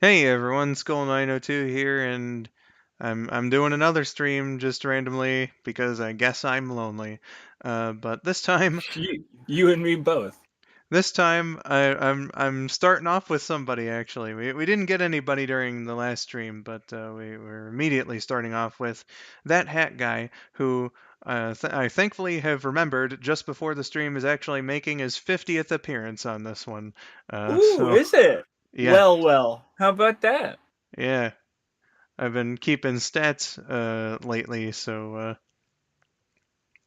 Hey everyone, skull902 here, and I'm doing another stream just randomly because I guess I'm lonely. But this time, You and me both. I'm starting off with somebody actually. We didn't get anybody during the last stream, but we were immediately starting off with that hat guy who I thankfully have remembered just before the stream is actually making his 50th appearance on this one. Ooh, So is it? yeah, Well. How about that? yeah. I've been keeping stats lately, so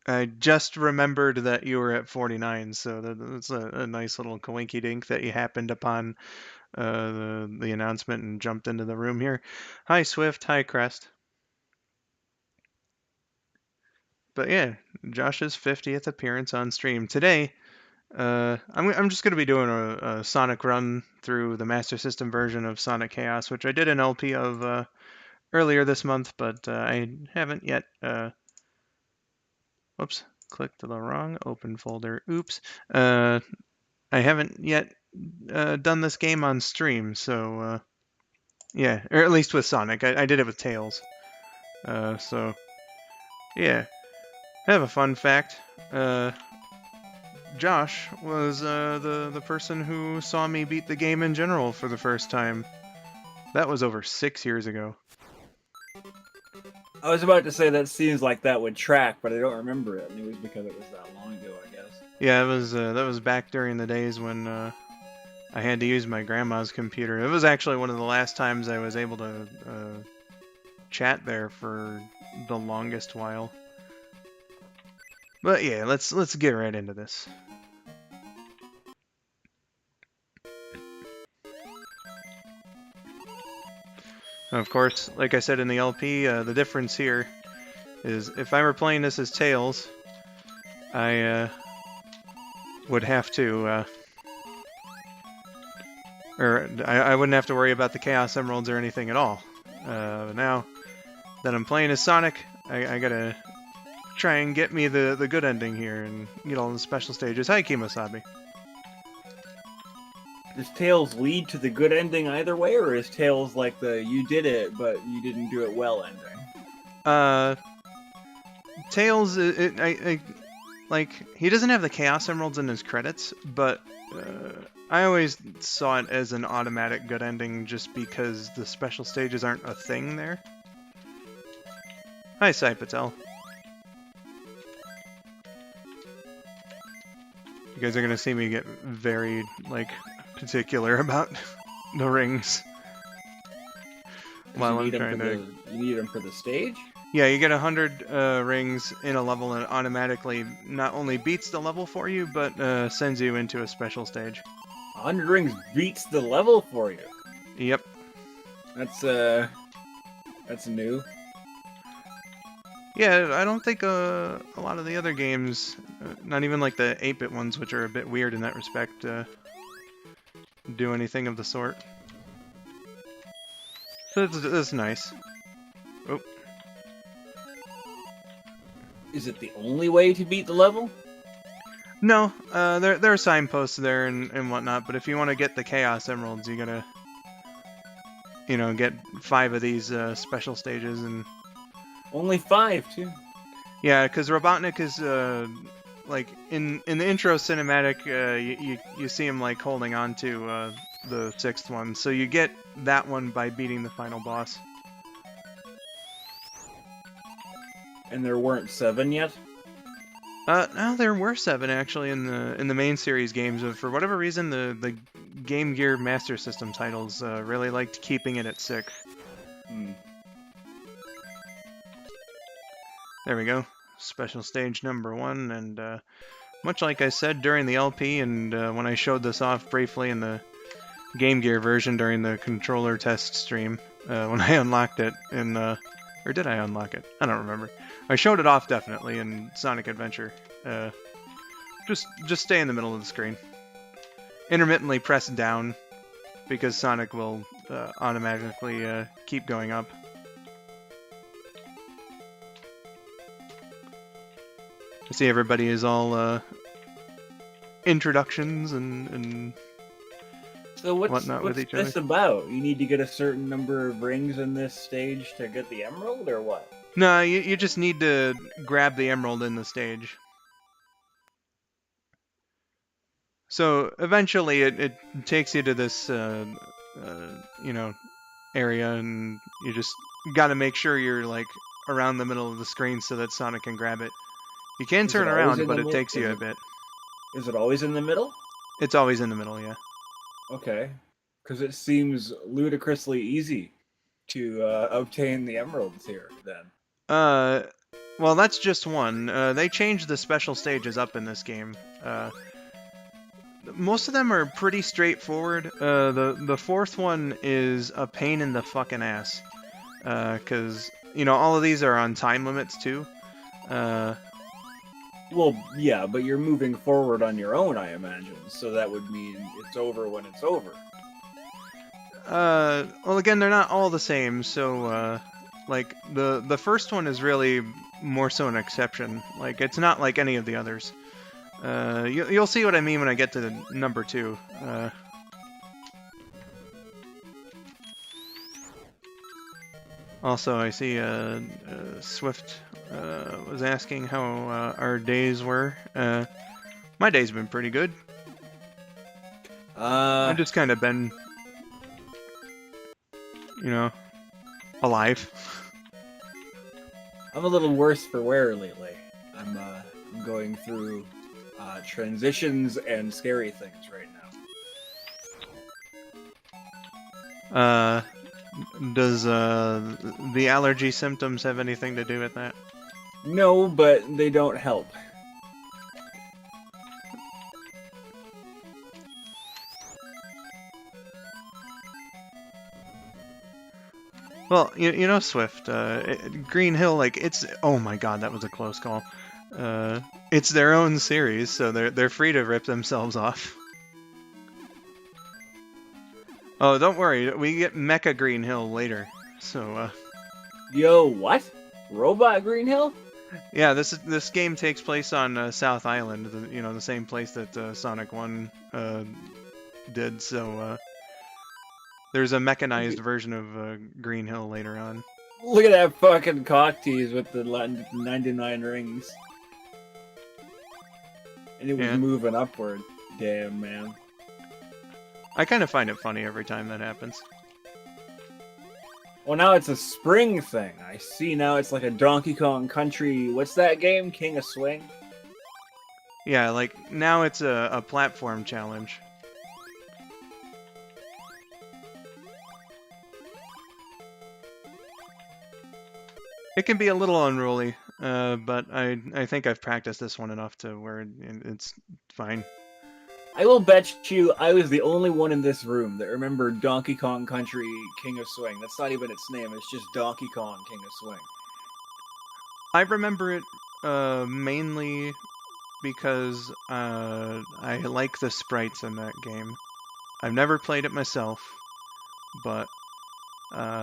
I just remembered that you were at 49, so that's a nice little coinky dink that you happened upon the announcement and jumped into the room here. Hi, Swift. Hi, Crest. But yeah, Josh's 50th appearance on stream. Today, I'm just going to be doing a Sonic run through the Master System version of Sonic Chaos, which I did an LP of earlier this month, but I haven't yet. Whoops, clicked the wrong open folder. Oops. I haven't yet done this game on stream, so yeah, or at least with Sonic. I did it with Tails. So yeah, I have a fun fact. Uh, Josh was the person who saw me beat the game in general for the first time. That was over 6 years ago. I was about to say that seems like that would track, but I don't remember it. And it was because it was that long ago, I guess. Yeah, it was that was back during the days when I had to use my grandma's computer. It was actually one of the last times I was able to chat there for the longest while. But yeah, let's get right into this. Of course, like I said in the LP, the difference here is if I were playing this as Tails, I would have to, or I wouldn't have to worry about the Chaos Emeralds or anything at all. Now that I'm playing as Sonic, I gotta try and get me the good ending here and get all the special stages. Hi, Kimosabi. Does Tails lead to the good ending either way, or is Tails like the you did it, but you didn't do it well ending? Uh, Tails, like he doesn't have the Chaos Emeralds in his credits, but I always saw it as an automatic good ending just because the special stages aren't a thing there. Hi, Sai Patel. You guys are gonna see me get very like particular about the rings Because you while I'm need them for trying to. the stage. Yeah, you get 100 rings in a level and it automatically not only beats the level for you, but sends you into a special stage. 100 rings beats the level for you. Yep. That's new. Yeah, I don't think a lot of the other games, not even like the 8-bit ones, which are a bit weird in that respect, do anything of the sort. So that's nice. Oh. Is it the only way to beat the level? No, there are signposts there and whatnot, but if you want to get the Chaos Emeralds, you gotta, get 5 of these special stages and... Only 5, too. Yeah, because Robotnik is, like, in the intro cinematic, you see him, like, holding on to the 6th one, so you get that one by beating the final boss. And there weren't 7 yet? No, there were 7 actually in the main series games, but for whatever reason, the Game Gear Master System titles really liked keeping it at 6. There we go. Special stage number 1, and much like I said during the LP, and when I showed this off briefly in the Game Gear version during the controller test stream, when I unlocked it in, or did I unlock it? I don't remember. I showed it off definitely in Sonic Adventure. Just stay in the middle of the screen. Intermittently press down, because Sonic will automatically keep going up. I see everybody is all introductions and So what's whatnot with each other. this about? You need to get a certain number of rings in this stage to get the emerald, or what? No, you just need to grab the emerald in the stage. So eventually it takes you to this, you know, area, and you just got to make sure you're like around the middle of the screen so that Sonic can grab it. You can turn around, but it takes you a bit. Is it always in the middle? It's always in the middle, yeah. Okay. Because it seems ludicrously easy to obtain the emeralds here, then. Well, that's just one. They changed the special stages up in this game. Most of them are pretty straightforward. The fourth one is a pain in the fucking ass. Because, you know, all of these are on time limits, too. Well, yeah, but you're moving forward on your own, I imagine. So that would mean it's over when it's over. Well, again, they're not all the same, so, like, the first one is really more so an exception. Like, it's not like any of the others. You'll see what I mean when I get to number 2. Also, I see Swift was asking how our days were. My day's been pretty good. I've just kind of been, you know, alive. I'm a little worse for wear lately. I'm going through transitions and scary things right now. Does the allergy symptoms have anything to do with that? No, but they don't help. Well, you know, Swift, Green Hill, like, it's... Oh my god, that was a close call. It's their own series, so they're free to rip themselves off. Oh, don't worry, we get Mecha Green Hill later, so, Yo, what? Robot Green Hill? Yeah, this game takes place on South Island, you know, the same place that Sonic 1 did, so, there's a mechanized version of Green Hill later on. Look at that fucking cock tease with the 99 rings. And it was moving upward. Damn, man. I kind of find it funny every time that happens. Well, now it's a spring thing. I see now it's like a Donkey Kong Country... What's that game? King of Swing? Yeah, like, now it's a platform challenge. It can be a little unruly, but I think I've practiced this one enough to where it's fine. I will bet you I was the only one in this room that remembered Donkey Kong Country King of Swing. That's not even its name, it's just Donkey Kong King of Swing. I remember it mainly because I like the sprites in that game. I've never played it myself, but I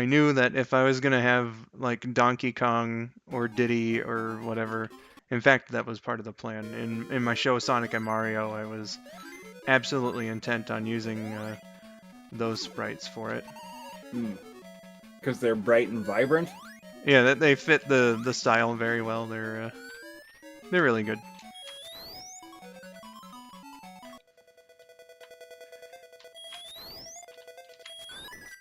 knew that if I was gonna have like Donkey Kong or Diddy or whatever, in fact that was part of the plan. In my show Sonic and Mario, I was absolutely intent on using those sprites for it. Because they're bright and vibrant? Yeah, they fit the style very well. They're really good.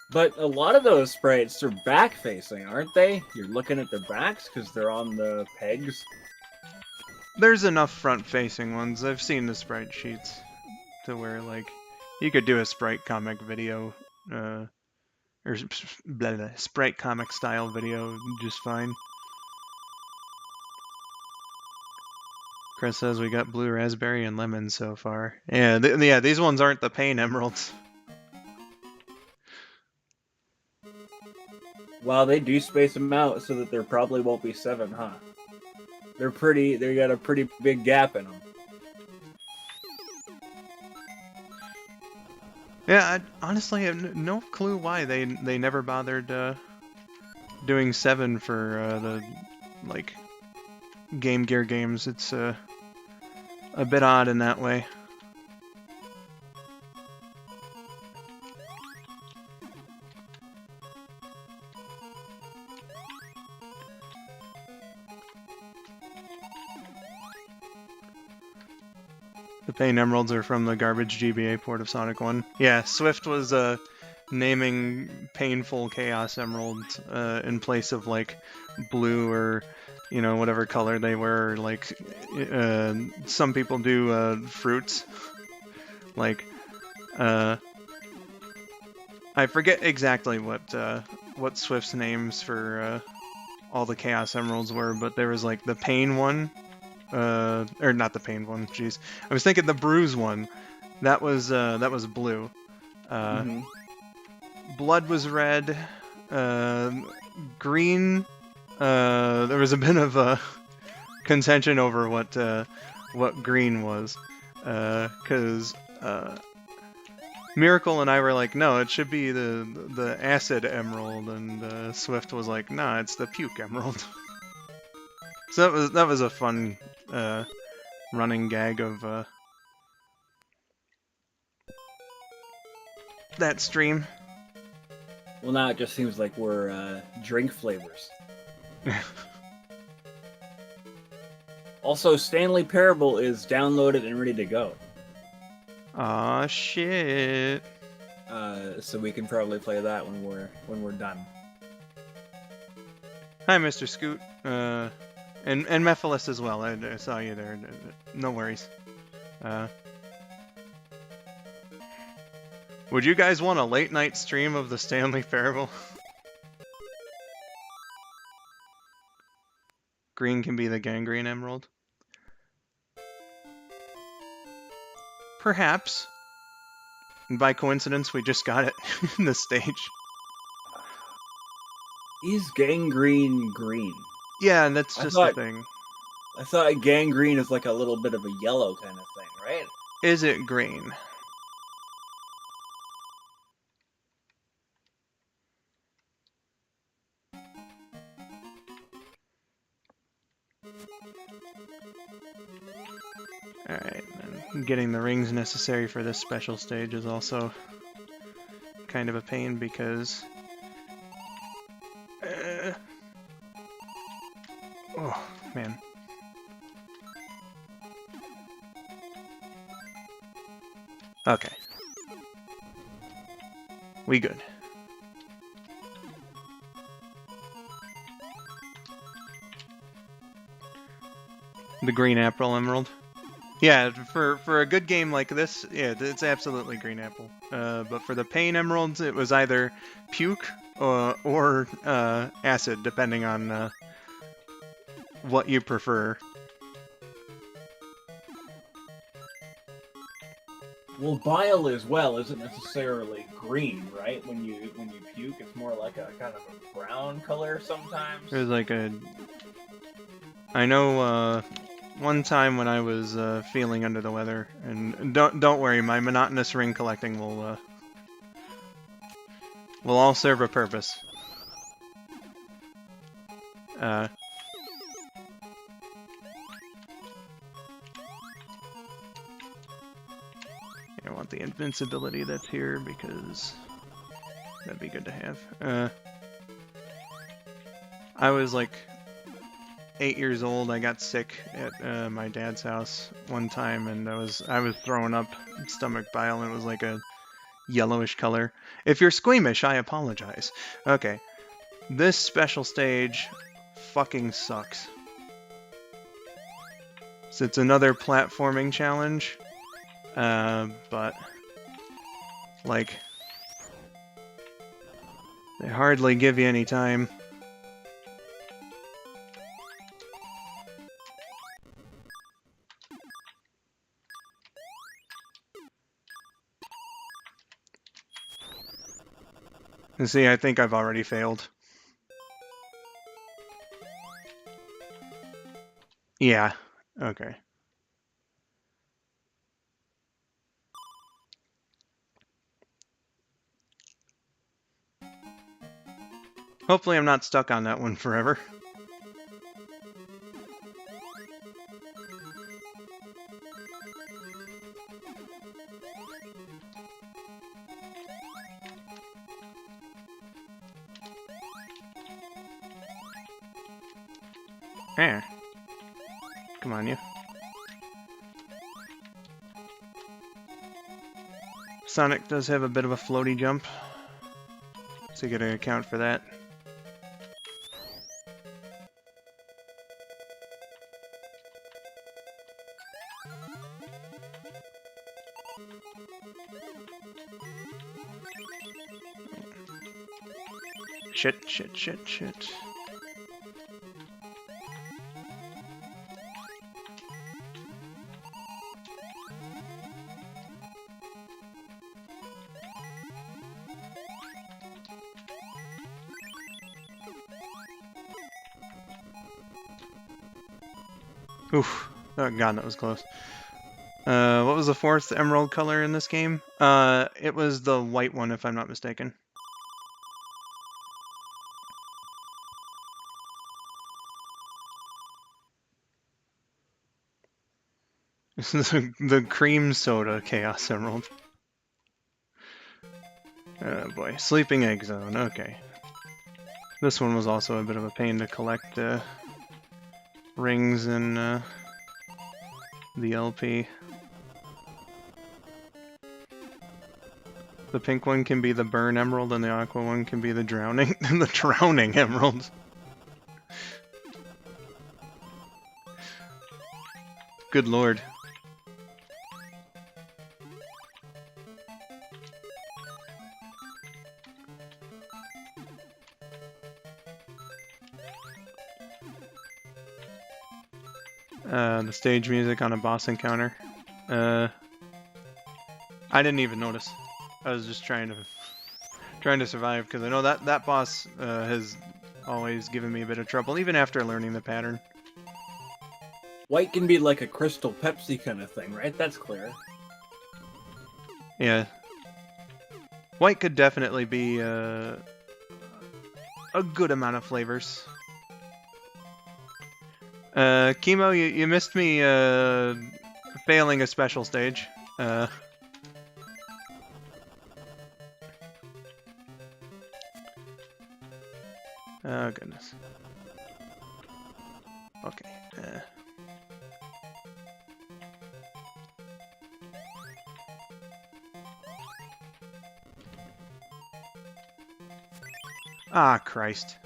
But a lot of those sprites are back-facing, aren't they? You're looking at their backs because they're on the pegs? There's enough front-facing ones. I've seen the sprite sheets to where, like, you could do a sprite comic video, or sprite comic style video just fine. Chris says we got blue raspberry and lemon so far. Yeah, yeah, these ones aren't the pain emeralds. Well, they do space them out so that there probably won't be 7, huh? They got a pretty big gap in them. Yeah, I honestly have no clue why they never bothered doing 7 for the, like, Game Gear games. It's a bit odd in that way. The Pain Emeralds are from the garbage GBA port of Sonic 1. Yeah, Swift was naming Painful Chaos Emeralds in place of like blue or whatever color they were. Like some people do fruits. Like I forget exactly what Swift's names for all the Chaos Emeralds were, but there was like the Pain one. Or not the Pain one, jeez. I was thinking the Bruise one. That was blue. Blood was red. Green. There was a bit of contention over what green was, because Miracle and I were like, no, it should be the Acid Emerald, and Swift was like, nah, it's the Puke Emerald. So that was a fun running gag of that stream. Well, now it just seems like we're drink flavors. Also, Stanley Parable is downloaded and ready to go. Aw, shit. So we can probably play that when we're done. Hi, Mr. Scoot. And Mephiles as well. I saw you there. No worries. Would you guys want a late night stream of the Stanley Parable? Green can be the Gangrene Emerald. Perhaps. And by coincidence, we just got it in the stage. Is Gangrene green? Yeah, and that's just the thing. I thought Gangrene is like a little bit of a yellow kind of thing, right? Is it green? Alright, and getting the rings necessary for this special stage is also kind of a pain because... oh, man. Okay. We good. The green apple emerald. Yeah, for a good game like this, yeah, it's absolutely green apple. But for the Pain Emeralds, it was either puke or acid, depending on what you prefer. Well, bile as well isn't necessarily green, right? When you puke, it's more like a kind of a brown color sometimes. There's like a... I know one time when I was feeling under the weather, and don't worry, my monotonous ring collecting will all serve a purpose. I want the invincibility that's here because that'd be good to have. I was like 8 years old. I got sick at my dad's house one time, and I was throwing up stomach bile, and it was like a yellowish color. If you're squeamish, I apologize. Okay, this special stage fucking sucks. So it's another platforming challenge. But like they hardly give you any time. And see, I think I've already failed. Yeah, okay. Hopefully I'm not stuck on that one forever. Come on, you. Sonic does have a bit of a floaty jump, so you gotta account for that. Shit, shit, shit, shit. Oof. Oh god, that was close. What was the fourth emerald color in this game? It was the white one, if I'm not mistaken. The cream soda Chaos Emerald. Oh boy, Sleeping Egg Zone, okay. This one was also a bit of a pain to collect rings in the LP. The pink one can be the burn emerald, and the aqua one can be the drowning the drowning emerald. Good lord. The stage music on a boss encounter. I didn't even notice. I was just trying to survive, because I know that boss has always given me a bit of trouble, even after learning the pattern. White can be like a Crystal Pepsi kind of thing, right? That's clear. Yeah. White could definitely be a good amount of flavors. Chemo, you missed me failing a special stage. Oh goodness. Okay. Ah, Christ.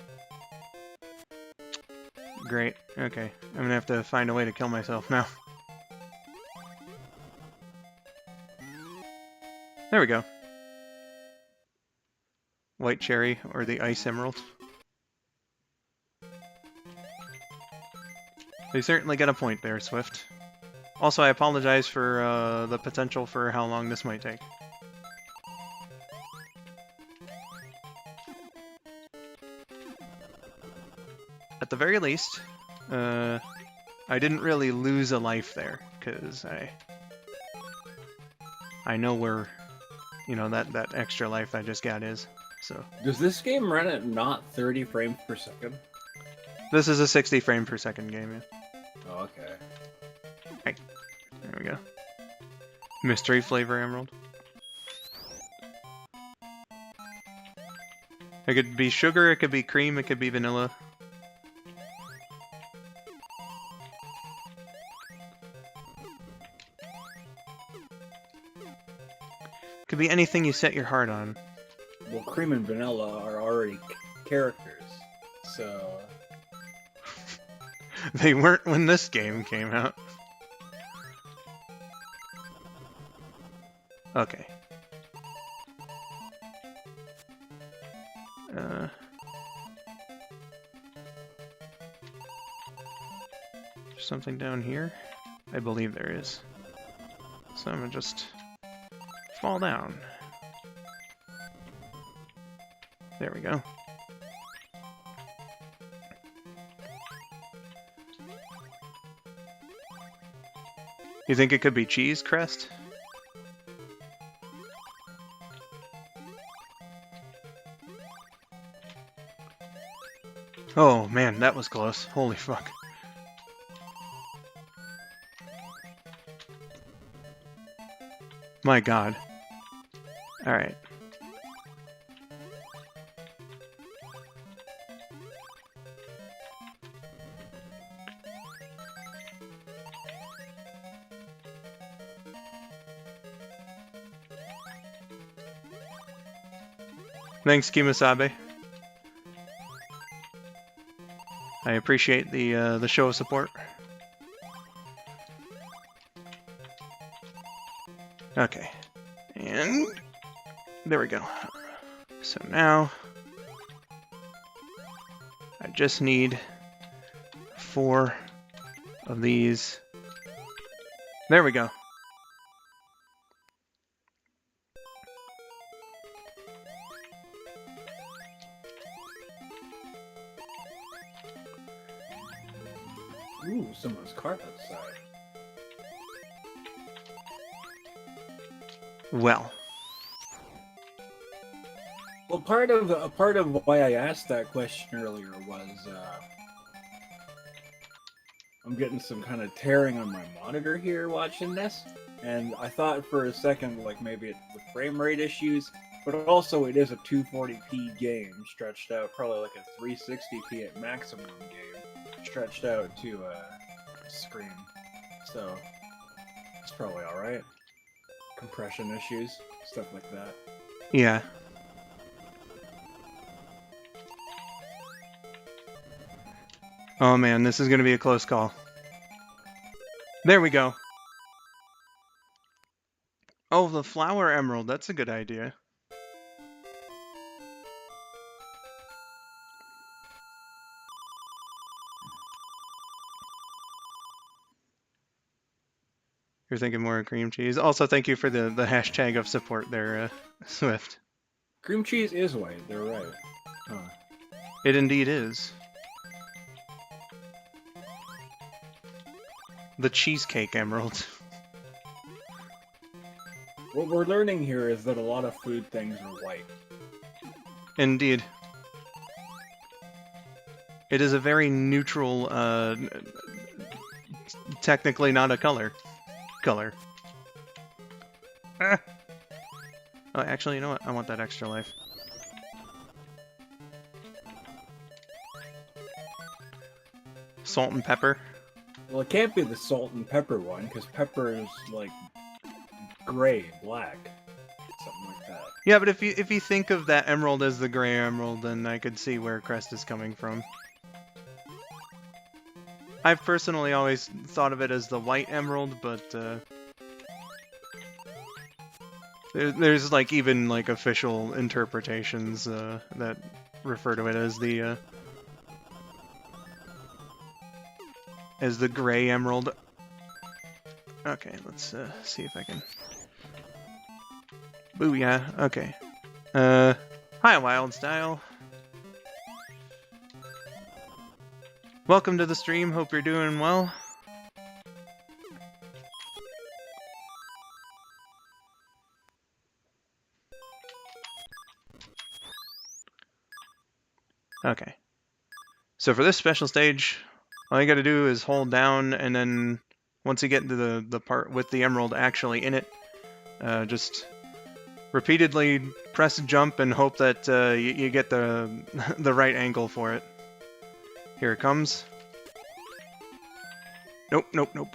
Great. Okay. I'm gonna have to find a way to kill myself now. There we go. White cherry, or the ice emerald. You certainly got a point there, Swift. Also, I apologize for the potential for how long this might take. At the very least, I didn't really lose a life there, because I know where, you know, that extra life I just got is, so. Does this game run at not 30 frames per second? This is a 60 frame per second game, yeah. Oh, okay. Hey, there we go. Mystery flavor emerald. It could be sugar, it could be cream, it could be vanilla. Could be anything you set your heart on. Well, cream and vanilla are already characters, so... They weren't when this game came out. Okay. There's something down here? I believe there is. So I'm gonna just fall down. There we go. You think it could be cheese crest? Oh man, that was close. Holy fuck. My god. Alright. Thanks, Kimasabe. I appreciate the show of support. Okay, and there we go. So now I just need 4 of these. There we go. Ooh, someone's cart outside. Well, part of why I asked that question earlier was I'm getting some kind of tearing on my monitor here watching this, and I thought for a second like maybe it's the frame rate issues, but also it is a 240p game stretched out, probably like a 360p at maximum game stretched out to a screen, so it's probably all right. Compression issues, stuff like that. yeah. Oh man, this is going to be a close call. There we go. Oh, the flower emerald. That's a good idea. You're thinking more of cream cheese. Also, thank you for the hashtag of support there, Swift. Cream cheese is white, they're right. Huh. It indeed is. The cheesecake emerald. What we're learning here is that a lot of food things are white. Indeed. It is a very neutral, technically not a color. Ah. Oh, actually, you know what? I want that extra life. Salt and pepper. Well, it can't be the salt and pepper one, because pepper is, like, gray, black. Something like that. Yeah, but if you think of that emerald as the gray emerald, then I could see where Crest is coming from. I've personally always thought of it as the white emerald, but there's like even like official interpretations that refer to it as the gray emerald. Okay, let's see if I can. Booyah. Okay. Hi, Wild Style. Welcome to the stream. Hope you're doing well. Okay. So for this special stage, all you gotta do is hold down, and then once you get into the part with the emerald actually in it, just repeatedly press jump and hope that you get the the right angle for it. Here it comes. Nope, nope, nope.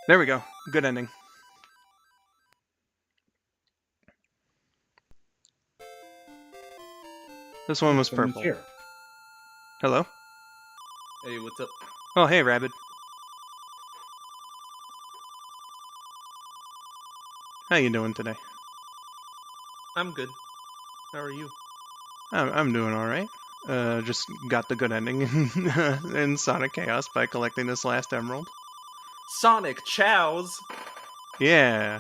There we go. Good ending. This one was purple. Here. Hello? Hey, what's up? Oh, hey, Rabid. How you doing today? I'm good. How are you? I'm doing alright. Just got the good ending in Sonic Chaos by collecting this last emerald. Sonic Chows! Yeah.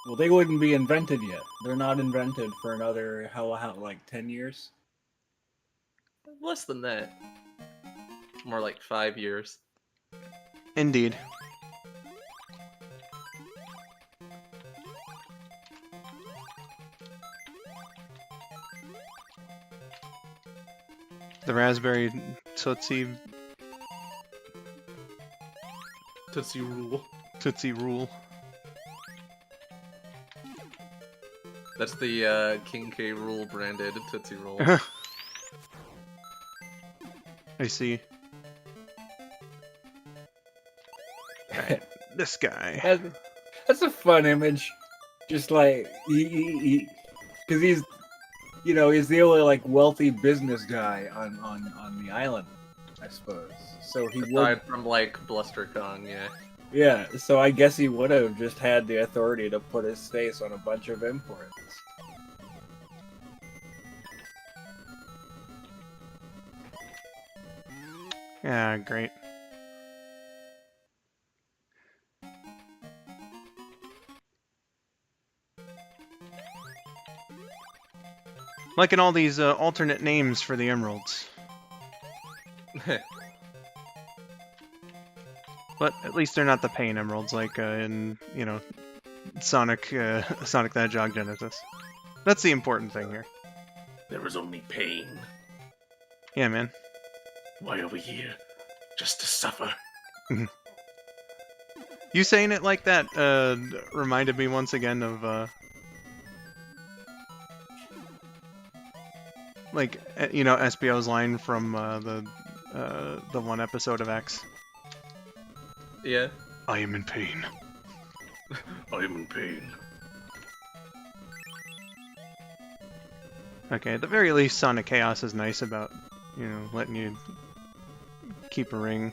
Well, they wouldn't be invented yet. They're not invented for another, how like 10 years? Less than that. More like 5 years. Indeed. The raspberry Tootsie Rule. That's the King K. Rool branded Tootsie Roll. I see. Right. This guy. That's a fun image. Just like because he's, you know, he's the only like wealthy business guy on the island, I suppose. So he would, Aside from like Bluster Kong, yeah. yeah. So I guess he would have just had the authority to put his face on a bunch of imports. Yeah, great. Liking all these alternate names for the emeralds. But at least they're not the pain emeralds like in, you know, Sonic Sonic the Hedgehog Genesis. That's the important thing here. There is only pain. Yeah, man. Why are we here? Just to suffer. You saying it like that reminded me once again of like you know, SBO's line from the one episode of X. Yeah. I am in pain. I am in pain. Okay, at the very least, Sonic Chaos is nice about, you know, letting you keep a ring.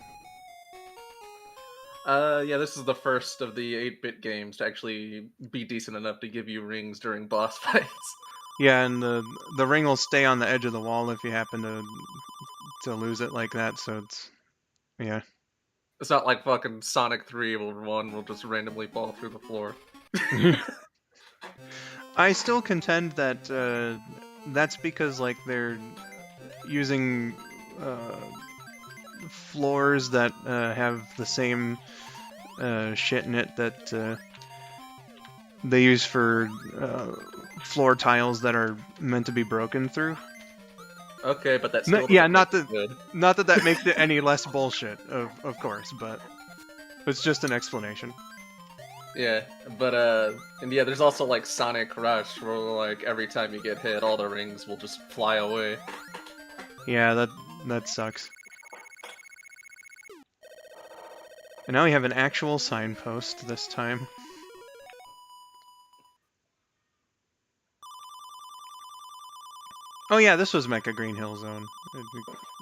Yeah, this is the first of the 8-bit games to actually be decent enough to give you rings during boss fights. Yeah, and the ring will stay on the edge of the wall if you happen to lose it like that. So it's, yeah. It's not like fucking Sonic 3 where one will just randomly fall through the floor. I still contend that that's because like they're using floors that have the same shit in it that they use for floor tiles that are meant to be broken through. Okay, but that's No, still yeah, good. not that makes it any less bullshit, of course, but it's just an explanation. Yeah, but and yeah, there's also like Sonic Rush, where like every time you get hit, all the rings will just fly away. Yeah, that sucks. And now we have an actual signpost this time. Oh yeah, this was Mecha Green Hill Zone.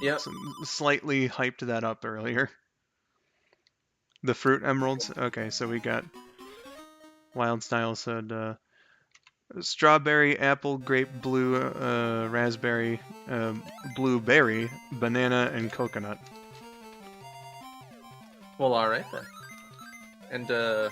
Yep. Slightly hyped that up earlier. The fruit emeralds. Okay, so we got Wild Style said strawberry, apple, grape, blue, raspberry, blueberry, banana, and coconut. Well, alright then. And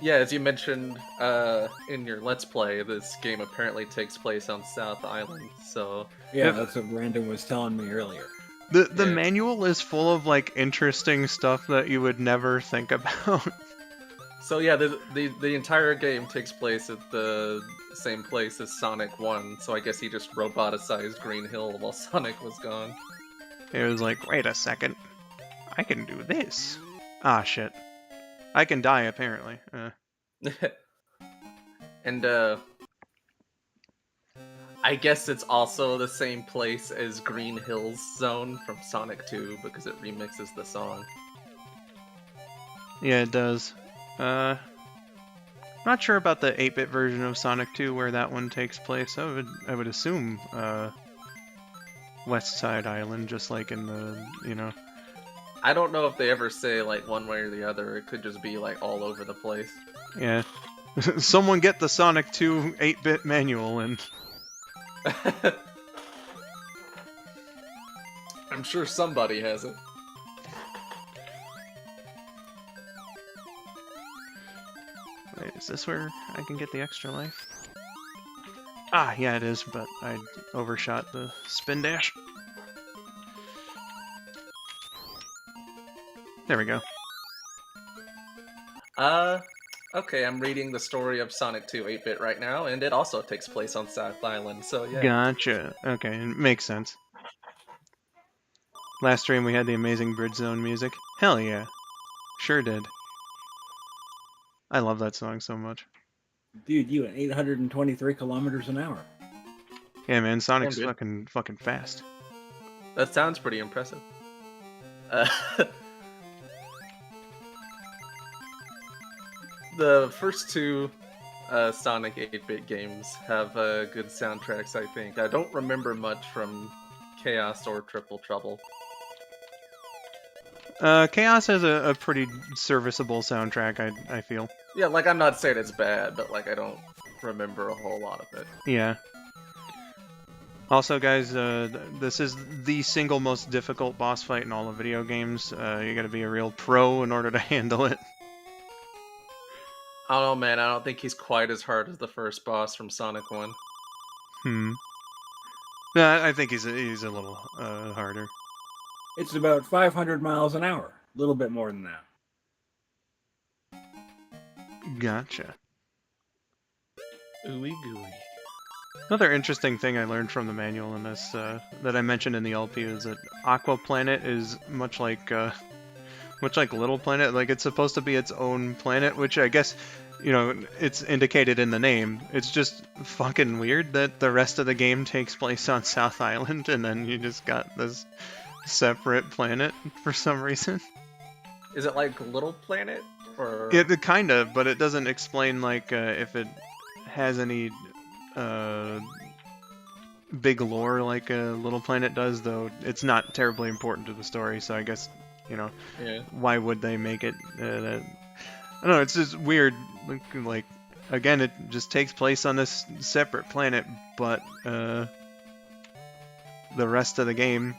yeah, as you mentioned in your Let's Play, this game apparently takes place on South Island, so... Yeah, that's what Brandon was telling me earlier. The Yeah. manual is full of like interesting stuff that you would never think about. So yeah, the entire game takes place at the same place as Sonic 1, so I guess he just roboticized Green Hill while Sonic was gone. It was like, wait a second, I can do this. Ah, shit. I can die, apparently. And I guess it's also the same place as Green Hill's Zone from Sonic 2 because it remixes the song. Yeah, it does. Not sure about the 8-bit version of Sonic 2 where that one takes place. I would assume West Side Island, just like in the, you know. I don't know if they ever say like one way or the other. It could just be like all over the place. Yeah. Someone get the Sonic 2 8-bit manual and... I'm sure somebody has it. Wait, is this where I can get the extra life? Ah, yeah, it is, but I overshot the spin dash. There we go. Okay, I'm reading the story of Sonic 2 8-bit right now, and it also takes place on South Island, so yeah. Gotcha. Okay, it makes sense. Last stream we had the amazing Bridge Zone music. Hell yeah. Sure did. I love that song so much. Dude, you at 823 kilometers an hour. Yeah, man, Sonic's Damn, fucking fast. That sounds pretty impressive. The first two Sonic 8-bit games have good soundtracks, I think. I don't remember much from Chaos or Triple Trouble. Chaos has a pretty serviceable soundtrack, I feel. Yeah, like, I'm not saying it's bad, but, like, I don't remember a whole lot of it. Yeah. Also, guys, this is the single most difficult boss fight in all of video games. You gotta be a real pro in order to handle it. I don't know, man. I don't think he's quite as hard as the first boss from Sonic 1. Yeah, I think he's a little harder. It's about 500 miles an hour. A little bit more than that. Gotcha. Ooey gooey. Another interesting thing I learned from the manual in this, that I mentioned in the LP, is that Aqua Planet is much like Little Planet. Like, it's supposed to be its own planet, which I guess, you know, it's indicated in the name. It's just fucking weird that the rest of the game takes place on South Island, and then you just got this separate planet for some reason. Is it like Little Planet? Or... It kind of, but it doesn't explain, like, if it has any big lore like Little Planet does, though it's not terribly important to the story, so I guess, you know, Yeah. why would they make it I don't know, it's just weird. Like, again, it just takes place on this separate planet, but the rest of the game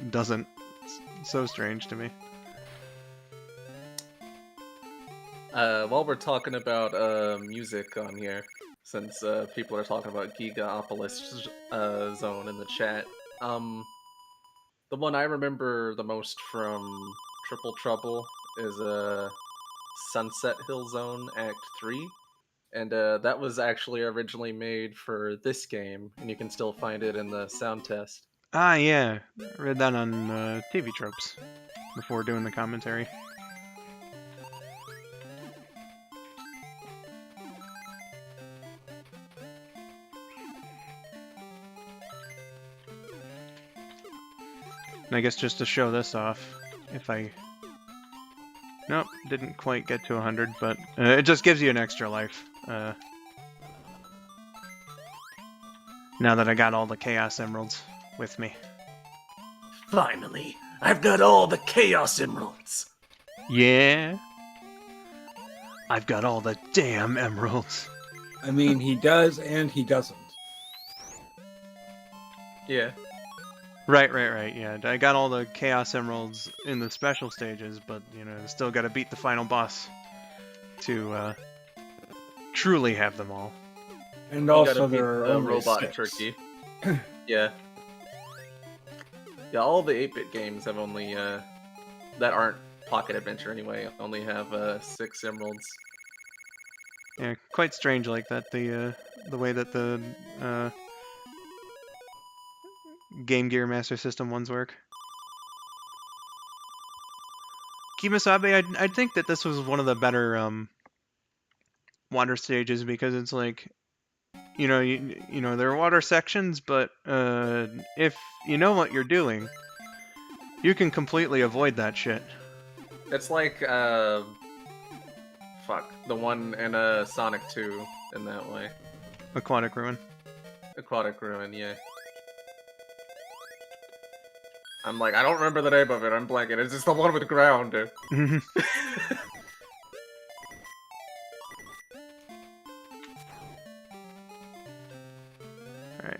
doesn't. It's so strange to me. While we're talking about music on here, since people are talking about Gigaopolis Zone in the chat, the one I remember the most from Triple Trouble is Sunset Hill Zone Act 3, and that was actually originally made for this game, and you can still find it in the sound test. Ah, yeah, I read that on TV Tropes before doing the commentary. And I guess just to show this off, if I... Nope, didn't quite get to 100, but it just gives you an extra life. Now that I got all the Chaos Emeralds with me. Finally, I've got all the Chaos Emeralds. Yeah? I've got all the damn emeralds. I mean, he does and he doesn't. Yeah. Right, yeah. I got all the Chaos Emeralds in the special stages, but, you know, still gotta beat the final boss to truly have them all. And You also gotta beat there are the only robot 6. turkey. Yeah. Yeah, all the 8-bit games have only, that aren't Pocket Adventure anyway, only have 6 emeralds. Yeah, quite strange like that, the way that the Game Gear Master System ones work. Kimasabe, I'd think that this was one of the better water stages, because it's like, you know, there are water sections, but if you know what you're doing, you can completely avoid that shit. It's like, fuck, the one in Sonic 2 in that way. Aquatic Ruin. Aquatic Ruin, yeah. I'm like, I don't remember the name of it, I'm blanking. It's just the one with ground. Alright,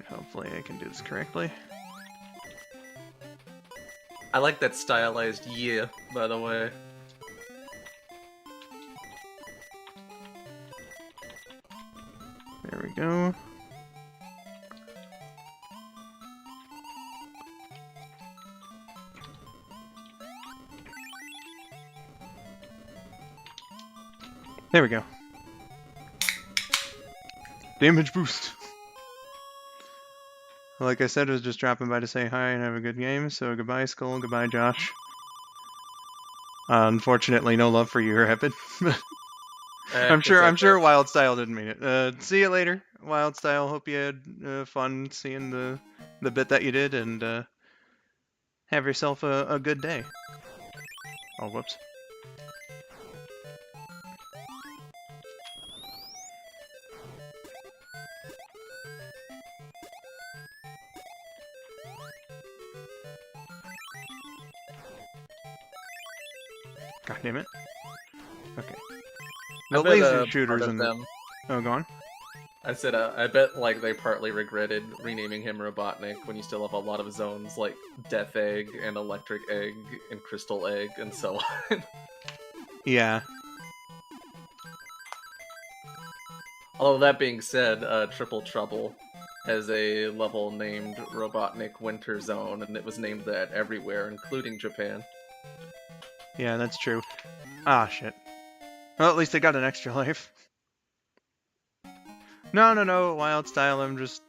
hopefully I can do this correctly. I like that stylized yeah, by the way. There we go. There we go. Damage boost. Like I said, I was just dropping by to say hi and have a good game, so goodbye Skull, goodbye Josh. Unfortunately, no love for you, Rapid. I'm sure Wild Style didn't mean it. See you later, Wild Style. Hope you had fun seeing the bit that you did, and have yourself a good day. Oh, whoops. God damn it. Okay. I The bet, laser part shooters of and the... them. Oh, go on. I said, I bet like they partly regretted renaming him Robotnik when you still have a lot of zones like Death Egg and Electric Egg and Crystal Egg and so on. Yeah. Although that being said, Triple Trouble has a level named Robotnik Winter Zone, and it was named that everywhere, including Japan. Yeah, that's true. Ah, shit. Well, at least they got an extra life. No, Wild Style, I'm just...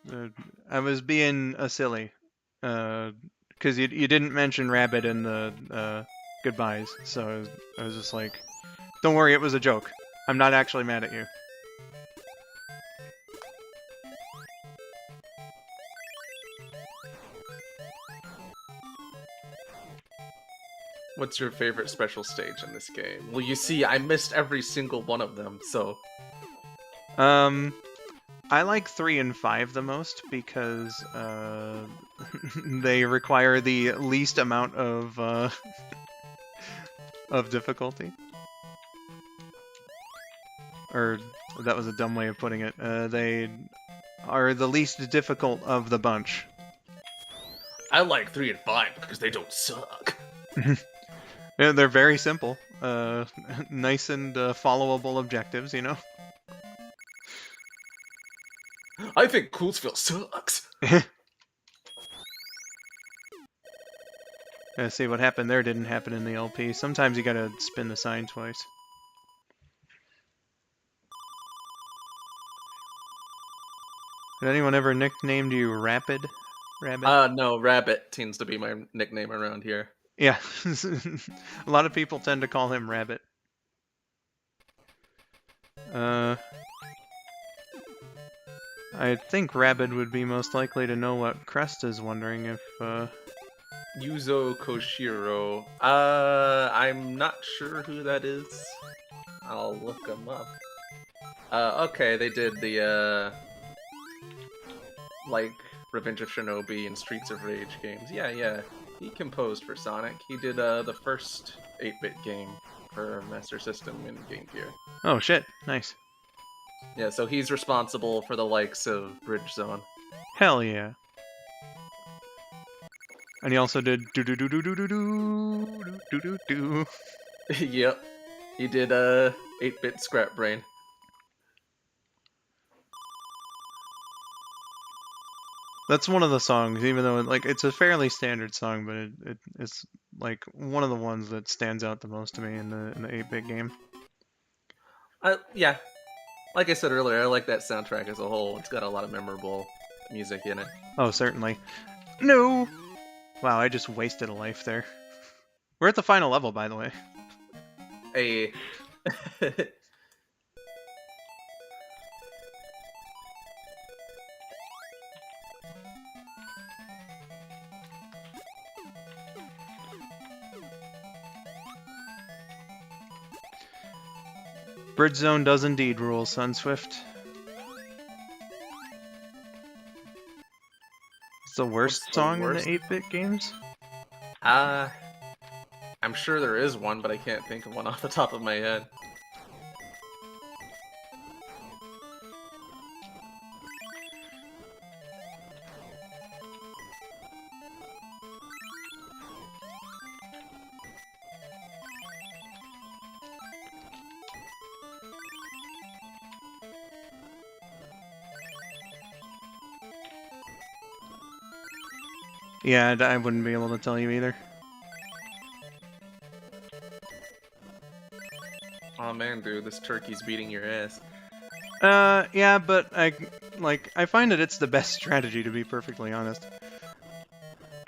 I was being a silly. Because you didn't mention Rabbit in the goodbyes, so I was just like, don't worry, it was a joke. I'm not actually mad at you. What's your favorite special stage in this game? Well, you see, I missed every single one of them, so... I like 3 and 5 the most because they require the least amount of difficulty. Or that was a dumb way of putting it. They are the least difficult of the bunch. I like 3 and 5 because they don't suck. Yeah, they're very simple. Nice and followable objectives, you know? I think Coolsville sucks. See, what happened there didn't happen in the LP. Sometimes you gotta spin the sign twice. Did anyone ever nicknamed you Rapid? Rabbit? No, Rabbit tends to be my nickname around here. Yeah. A lot of people tend to call him Rabbit. I think Rabbit would be most likely to know what Crest is wondering if, Yuzo Koshiro. I'm not sure who that is. I'll look him up. Okay, they did the, like, Revenge of Shinobi and Streets of Rage games. Yeah. He composed for Sonic. He did, the first 8-bit game for Master System and Game Gear. Oh shit, nice. Yeah, so he's responsible for the likes of Bridge Zone. Hell yeah. And he also did do do do do do do do do do do. Yep. He did, 8-bit Scrap Brain. That's one of the songs, even though like it's a fairly standard song, but it's like one of the ones that stands out the most to me in the 8-bit game. Yeah. Like I said earlier, I like that soundtrack as a whole. It's got a lot of memorable music in it. Oh, certainly. No! Wow, I just wasted a life there. We're at the final level, by the way. Hey. Bridge Zone does indeed rule, Sunswift. It's the worst What's the song worst? in the 8-bit games? I'm sure there is one, but I can't think of one off the top of my head. Yeah, I wouldn't be able to tell you either. Oh man, dude, this turkey's beating your ass. Yeah, but I find that it's the best strategy, to be perfectly honest.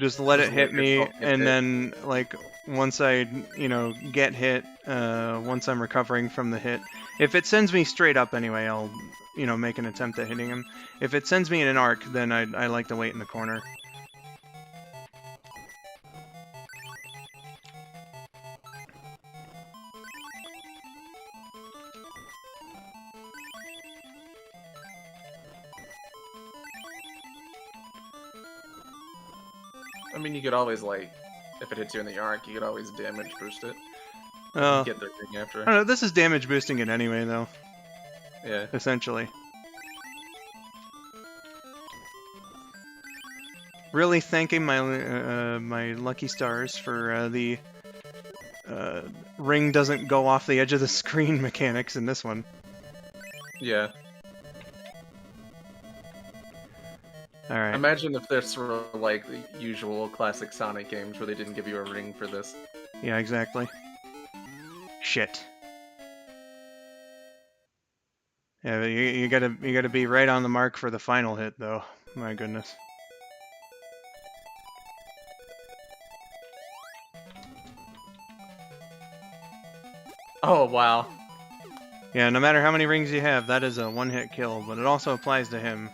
Just let it hit me, and then, like, once I, get hit, once I'm recovering from the hit, if it sends me straight up anyway, I'll, make an attempt at hitting him. If it sends me in an arc, then I like to wait in the corner. I mean, you could always, like, if it hits you in the arc, you could always damage boost it. Oh, Get the ring I after. don't know, this is damage boosting it anyway, though, Yeah. essentially. Really thanking my my lucky stars for the ring doesn't go off the edge of the screen mechanics in this one. Yeah. Alright. Imagine if this were like the usual classic Sonic games where they didn't give you a ring for this. Yeah, exactly. Shit. Yeah, you gotta be right on the mark for the final hit, though. My goodness. Oh, wow. Yeah, no matter how many rings you have, that is a one-hit kill, but it also applies to him.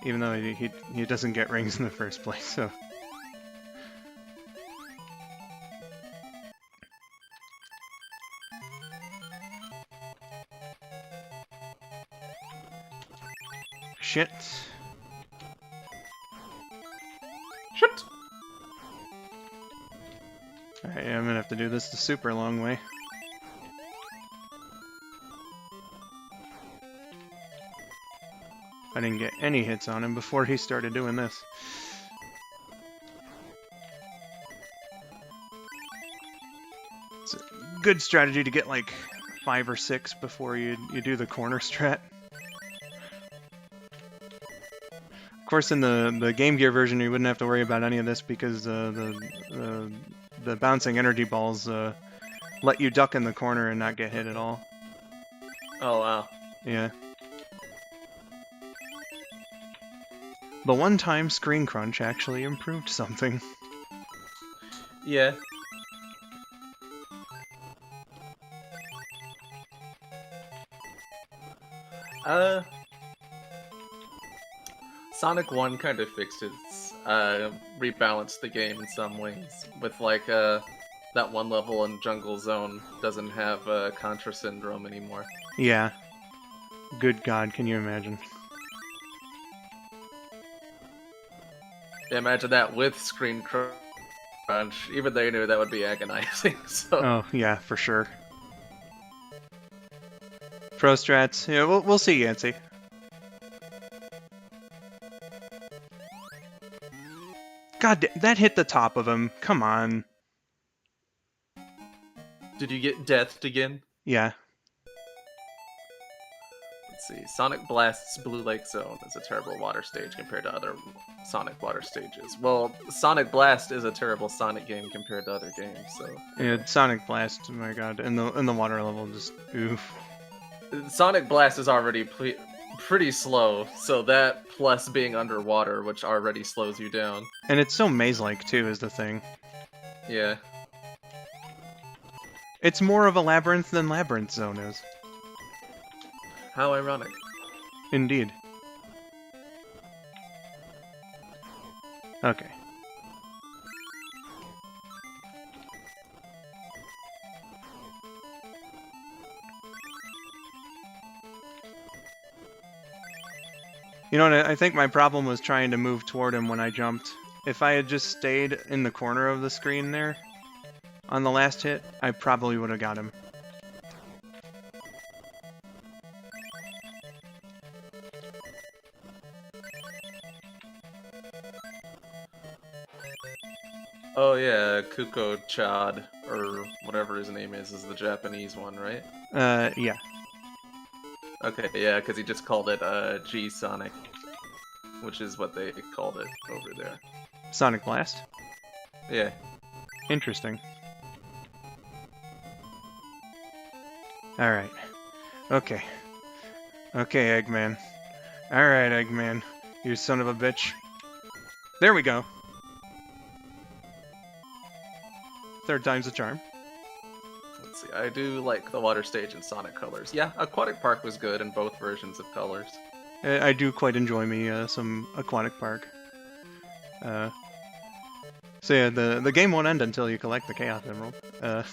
Even though he doesn't get rings in the first place, so... Shit. Shit! Alright, yeah, I'm gonna have to do this the super long way. I didn't get any hits on him before he started doing this. It's a good strategy to get like 5 or 6 before you do the corner strat. Of course, in the Game Gear version, you wouldn't have to worry about any of this because the bouncing energy balls let you duck in the corner and not get hit at all. Oh, wow. Yeah. The one-time screen crunch actually improved something. Yeah. Sonic 1 kind of fixed its, rebalanced the game in some ways. With, like, that one level in Jungle Zone doesn't have, Contra Syndrome anymore. Yeah. Good God, can you imagine? Yeah, imagine that with screen crunch. Even they knew that would be agonizing, so... Oh, yeah, for sure. Pro strats, yeah, we'll see, Yancey. God, that hit the top of him. Come on. Did you get deathed again? Yeah. Let's see. Sonic Blast's Blue Lake Zone is a terrible water stage compared to other Sonic water stages. Well, Sonic Blast is a terrible Sonic game compared to other games, so... Yeah, Sonic Blast, oh my god, in the water level, just oof. Sonic Blast is already pretty slow, so that plus being underwater, which already slows you down. And it's so maze-like, too, is the thing. Yeah. It's more of a labyrinth than Labyrinth Zone is. How ironic. Indeed. Okay. You know what, I think my problem was trying to move toward him when I jumped. If I had just stayed in the corner of the screen there, on the last hit, I probably would have got him. Oh yeah, Kuko Chad, or whatever his name is the Japanese one, right? Yeah. Okay, yeah, because he just called it G-Sonic, which is what they called it over there. Sonic Blast? Yeah. Interesting. Alright. Okay. Okay, Eggman. Alright, Eggman. You son of a bitch. There we go. Third time's a charm. Let's see, I do like the water stage in Sonic Colors. Yeah, Aquatic Park was good in both versions of Colors. I do quite enjoy me some Aquatic Park. So yeah, the game won't end until you collect the Chaos Emerald. So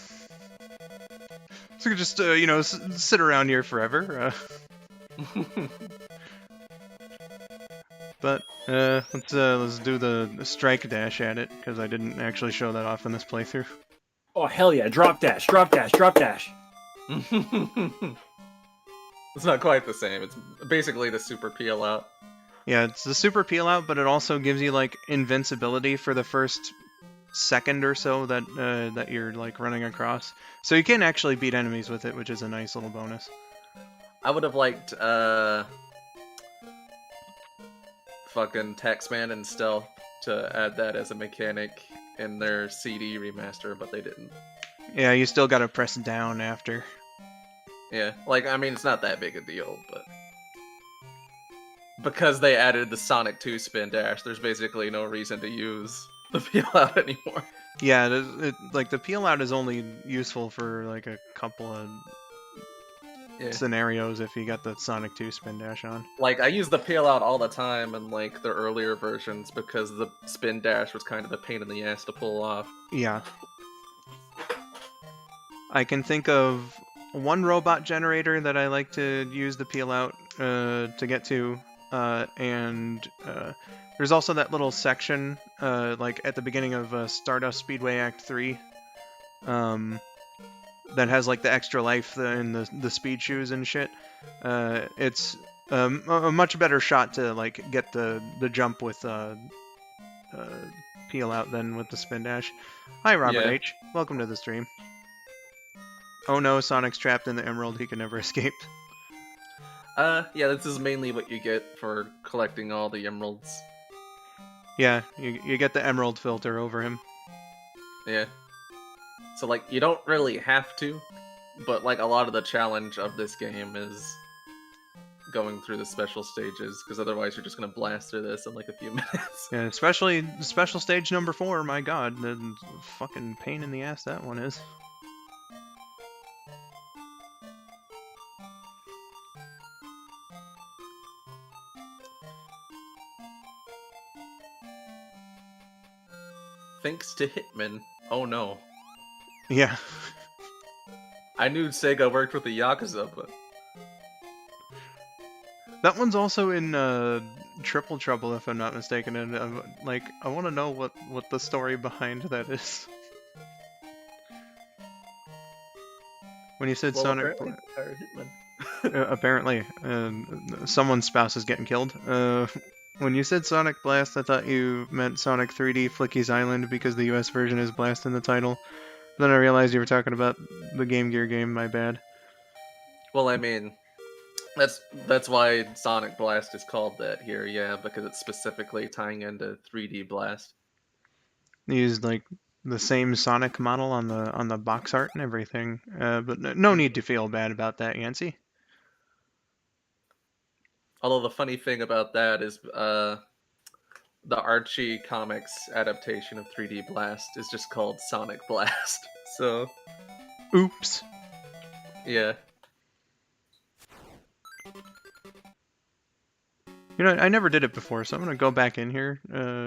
you can just, you know, sit around here forever. But let's do the strike dash at it, because I didn't actually show that off in this playthrough. Oh, hell yeah. Drop dash, drop dash, drop dash. It's not quite the same. It's basically the super peel out. Yeah, it's the super peel out, but it also gives you like invincibility for the first second or so that that you're like running across. So you can actually beat enemies with it, which is a nice little bonus. I would have liked fucking Taxman and Stealth to add that as a mechanic in their CD remaster, but they didn't. Yeah, you still gotta press down after. Yeah, like, I mean, it's not that big a deal, but because they added the Sonic 2 spin dash, there's basically no reason to use the peel out anymore. Yeah, like the peel out is only useful for like a couple of scenarios if you got the Sonic 2 spin dash on. Like, I use the peel out all the time in like the earlier versions because the spin dash was kind of a pain in the ass to pull off. Yeah. I can think of one robot generator that I like to use the peel out to get to, and there's also that little section like at the beginning of Stardust Speedway Act 3 that has like the extra life and the speed shoes and shit. It's a much better shot to like get the jump with peel out than with the spin dash. Hi Robert H. Welcome to the stream. Oh no, Sonic's trapped in the emerald, he can never escape. Yeah, this is mainly what you get for collecting all the emeralds. Yeah, you get the emerald filter over him. Yeah. So, like, you don't really have to, but, like, a lot of the challenge of this game is going through the special stages, because otherwise you're just gonna blast through this in, like, a few minutes. Yeah, especially special stage number 4, my god, the fucking pain in the ass that one is. Thanks to Hitman. Oh no. Yeah. I knew Sega worked with the Yakuza, but... That one's also in Triple Trouble, if I'm not mistaken, and like, I want to know what the story behind that is. When you said Sonic... Apparently, someone's spouse is getting killed. When you said Sonic Blast, I thought you meant Sonic 3D Flicky's Island because the US version is Blast in the title. Then I realized you were talking about the Game Gear game, my bad. Well, I mean, that's why Sonic Blast is called that here, yeah, because it's specifically tying into 3D Blast. They used like the same Sonic model on the box art and everything, but no need to feel bad about that, Yancey. Although the funny thing about that is the Archie Comics adaptation of 3D Blast is just called Sonic Blast. So, oops. Yeah. You know, I never did it before, so I'm gonna go back in here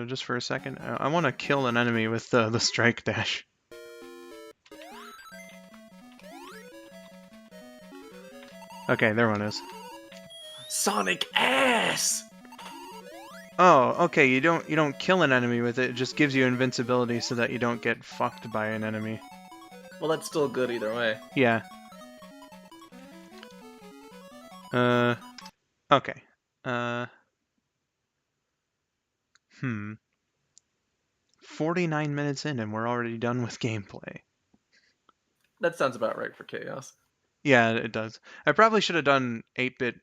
just for a second. I want to kill an enemy with the strike dash. Okay, there one is. Sonic ass! Oh, okay, you don't kill an enemy with it, it just gives you invincibility so that you don't get fucked by an enemy. Well, that's still good either way. Yeah. Okay. 49 minutes in and we're already done with gameplay. That sounds about right for Chaos. Yeah, it does. I probably should have done 8-bit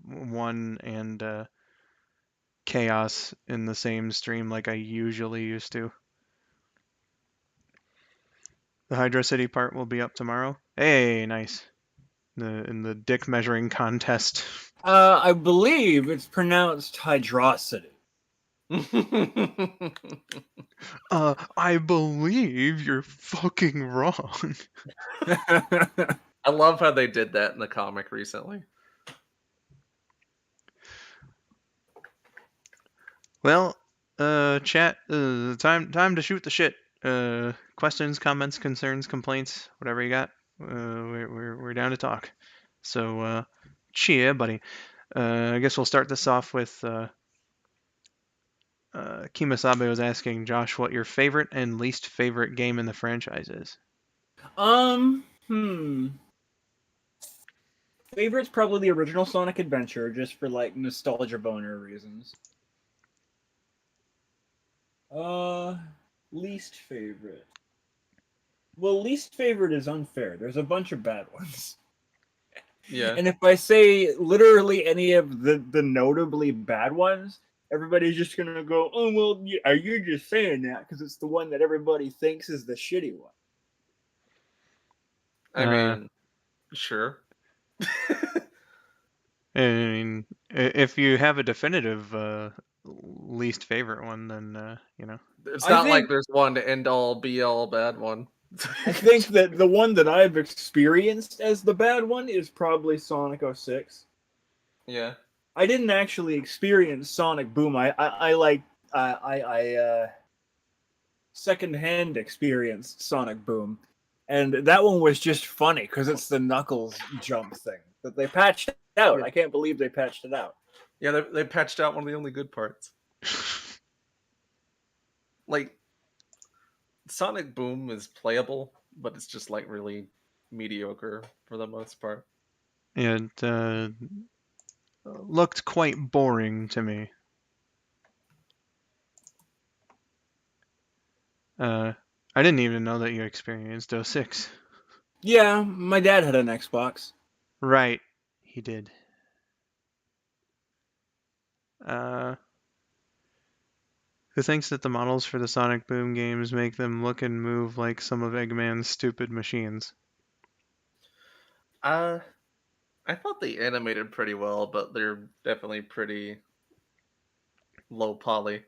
1 and Chaos in the same stream like I usually used to. The Hydro City part will be up tomorrow. Hey, nice. In the dick measuring contest. I believe it's pronounced Hydrocity. I believe you're fucking wrong. I love how they did that in the comic recently. Well, chat, time to shoot the shit. Questions, comments, concerns, complaints, whatever you got. We're down to talk. So, cheer, buddy. I guess we'll start this off with Kimasabe was asking Josh what your favorite and least favorite game in the franchise is. Hmm. Favorite's probably the original Sonic Adventure, just for like nostalgia boner reasons. Uh, least favorite. Well, least favorite is unfair. There's a bunch of bad ones. Yeah. And if I say literally any of the notably bad ones, everybody's just gonna go, "Oh well, are you just saying that because it's the one that everybody thinks is the shitty one?" I Uh, mean, sure. I mean, if you have a definitive least favorite one, then It's I not like think there's one end all be all bad one. I think that the one that I've experienced as the bad one is probably Sonic 06. Yeah. I didn't actually experience Sonic Boom. I like I secondhand experienced Sonic Boom, and that one was just funny because it's the Knuckles jump thing that they patched out. Yeah. I can't believe they patched it out. Yeah, they patched out one of the only good parts. Like, Sonic Boom is playable, but it's just like really mediocre for the most part. it looked quite boring to me. I didn't even know that you experienced 06. Yeah, my dad had an Xbox. Right, he did. Uh, who thinks that the models for the Sonic Boom games make them look and move like some of Eggman's stupid machines? Uh, I thought they animated pretty well, but they're definitely pretty low poly.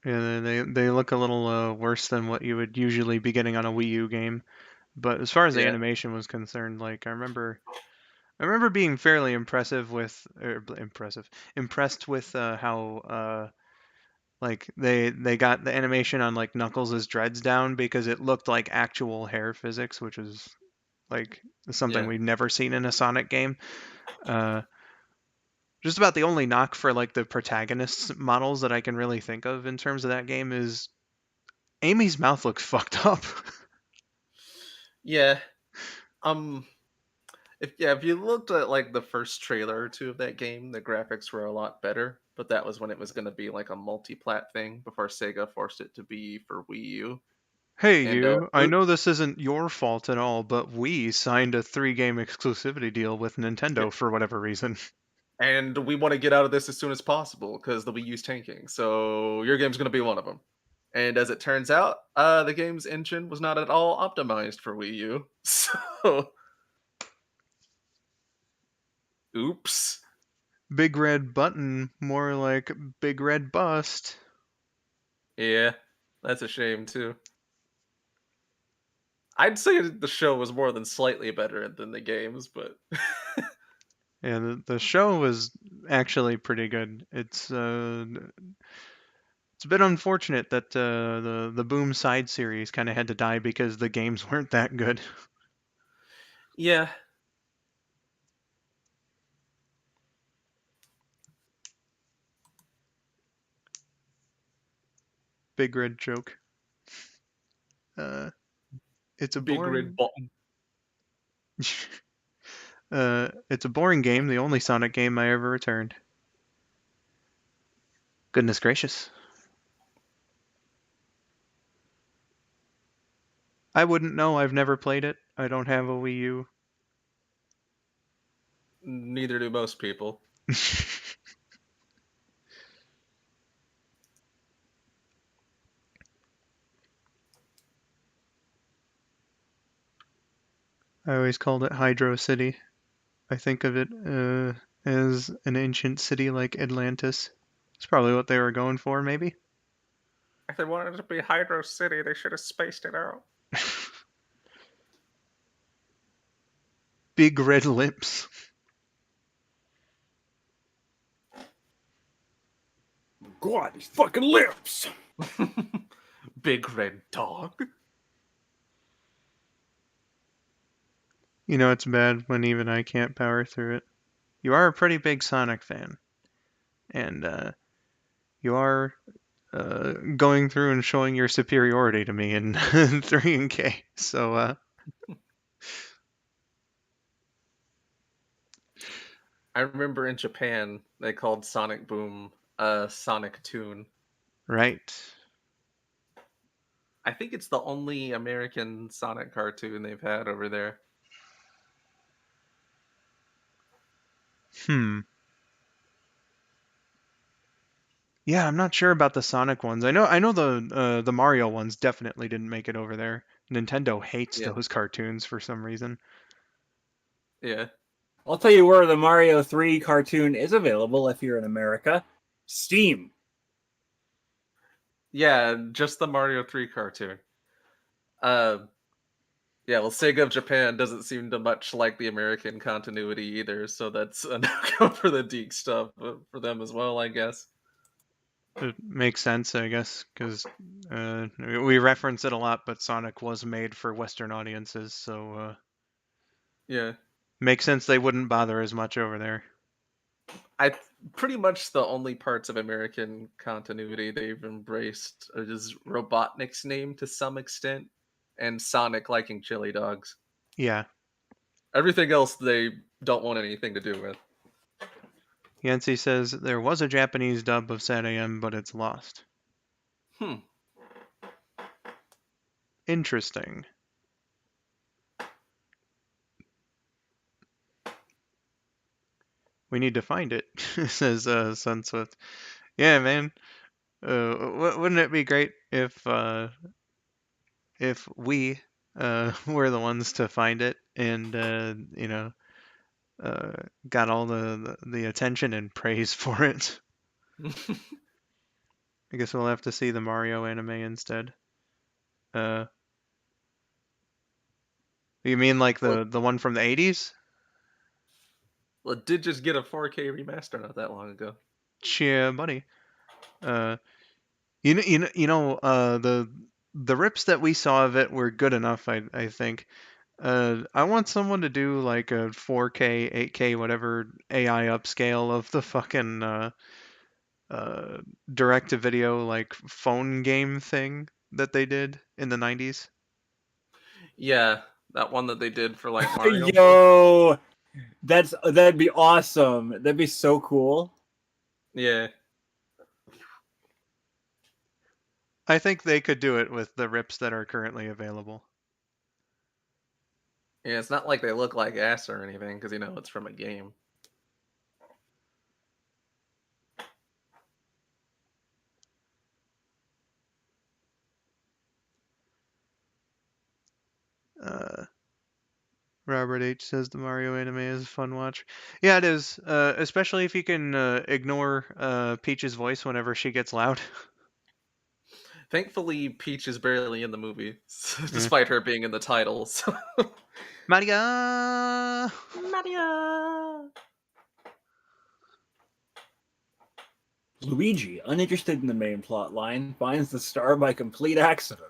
Yeah, they look a little worse than what you would usually be getting on a Wii U game. But as far as the Yeah. animation was concerned, like I remember being fairly impressed with how like they got the animation on like Knuckles' dreads down because it looked like actual hair physics, which is like something Yeah. we've never seen in a Sonic game. Uh, just about the only knock for like the protagonist models that I can really think of in terms of that game is Amy's mouth looks fucked up. Yeah. Um if you looked at like the first trailer or two of that game, the graphics were a lot better, but that was when it was going to be like a multi-plat thing before Sega forced it to be for Wii U. Hey And you, I know this isn't your fault at all, but we signed a 3-game exclusivity deal with yeah, Nintendo for whatever reason. and we want to get out of this as soon as possible because the Wii U's tanking. So your game's going to be one of them. And as it turns out, the game's engine was not at all optimized for Wii U. So, oops. Big red button, more like big red bust. Yeah, that's a shame too. I'd say the show was more than slightly better than the games, but Yeah, the show was actually pretty good. It's a bit unfortunate that the Boom side series kind of had to die because the games weren't that good. yeah, Big red joke. Uh, it's a big red boring. button. It's a boring game. The only Sonic game I ever returned. Goodness gracious. I wouldn't know. I've never played it. I don't have a Wii U. Neither do most people. I always called it Hydro City. I think of it as an ancient city like Atlantis. It's probably what they were going for, maybe. If they wanted it to be Hydro City, they should have spaced it out. Big red lips. God, these fucking lips. Big red dog. You know it's bad when even I can't power through it. You are a pretty big Sonic fan, and you are going through and showing your superiority to me in 3 and K. So I remember in Japan they called Sonic Boom Sonic Toon. Right. I think it's the only American Sonic cartoon they've had over there. Hmm. Yeah, I'm not sure about the Sonic ones. I know the Mario ones definitely didn't make it over there. Nintendo hates Yeah. those cartoons for some reason. Yeah. I'll tell you where the Mario 3 cartoon is available if you're in America. Steam. Yeah, just the Mario 3 cartoon. Uh, yeah, well, Sega of Japan doesn't seem to much like the American continuity either, so that's a no-go for the Deke stuff for them as well, I guess. It makes sense, I guess, because we reference it a lot, but Sonic was made for Western audiences, so Yeah. makes sense they wouldn't bother as much over there. Pretty much the only parts of American continuity they've embraced is Robotnik's name to some extent, and Sonic liking chili dogs. Yeah. Everything else they don't want anything to do with. Yancey says there was a Japanese dub of Sad AM, but it's lost. Hmm. Interesting. We need to find it, says Sunswift. Yeah, man. Wouldn't it be great if we were the ones to find it and got all the attention and praise for it? I guess we'll have to see the Mario anime instead. Uh, you mean like well, the one from the 80s? well, it did just get a 4K remaster not that long ago. Yeah, buddy. Uh, the rips that we saw of it were good enough. I think. I want someone to do like a 4K, 8K, whatever AI upscale of the fucking uh, direct to video like phone game thing that they did in the 90s. Yeah, that one that they did for like Mario. Yo, that'd be awesome. That'd be so cool. Yeah. I think they could do it with the rips that are currently available. Yeah, it's not like they look like ass or anything, because it's from a game. Uh, Robert H says the Mario anime is a fun watch. Yeah, it is, especially if you can ignore Peach's voice whenever she gets loud. Thankfully, Peach is barely in the movie, Yeah. despite her being in the title. So. Mario! Mario! Luigi, uninterested in the main plot line, finds the star by complete accident.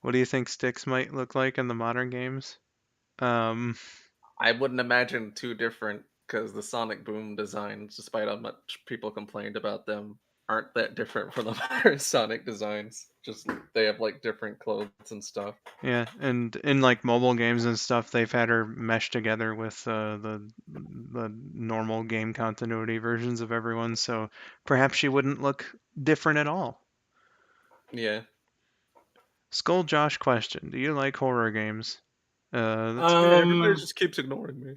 What do you think Styx might look like in the modern games? I wouldn't imagine too different, because the Sonic Boom designs, despite how much people complained about them, aren't that different from the modern Sonic designs. Just they have like different clothes and stuff. Yeah, and in like mobile games and stuff, they've had her mesh together with the normal game continuity versions of everyone, so perhaps she wouldn't look different at all. Yeah. Skull Josh question: do you like horror games? That's Yeah, everybody just keeps ignoring me.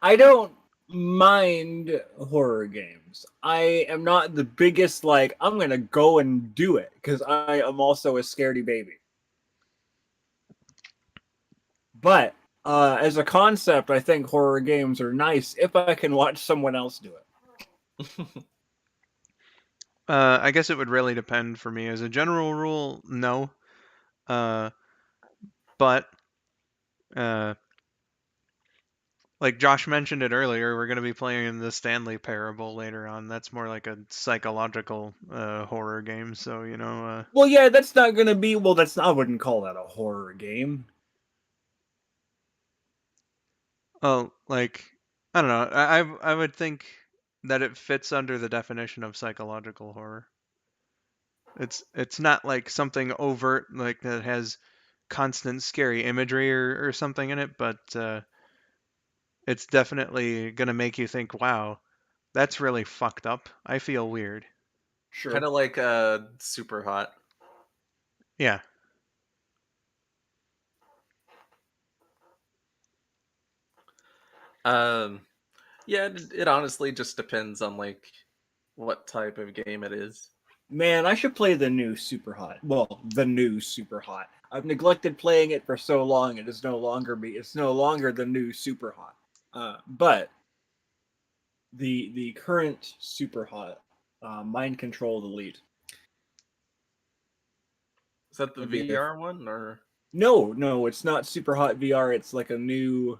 I don't mind horror games. I am not the biggest, like, I'm gonna go and do it, because I am also a scaredy baby. But as a concept, I think horror games are nice if I can watch someone else do it. I guess it would really depend for me. As a general rule, no. But like Josh mentioned it earlier, we're going to be playing the Stanley Parable later on. That's more like a psychological horror game. So Well, yeah, that's not gonna be. Well, that's not. I wouldn't call that a horror game. oh, like I don't know. I would think that it fits under the definition of psychological horror. It's not like something overt like that has constant scary imagery or something in it, but it's definitely gonna make you think, wow, that's really fucked up. I feel weird. Sure. Kind of like Super Hot. Yeah. Um, yeah, it honestly just depends on like what type of game it is. Man, I should play the new Super Hot. Well, the new Super Hot. I've neglected playing it for so long. It is no longer me. It's no longer the new Super Hot. But the current Super Hot, Mind Control Elite. Is that the would be a- VR one or? No, it's not Super Hot VR. It's like a new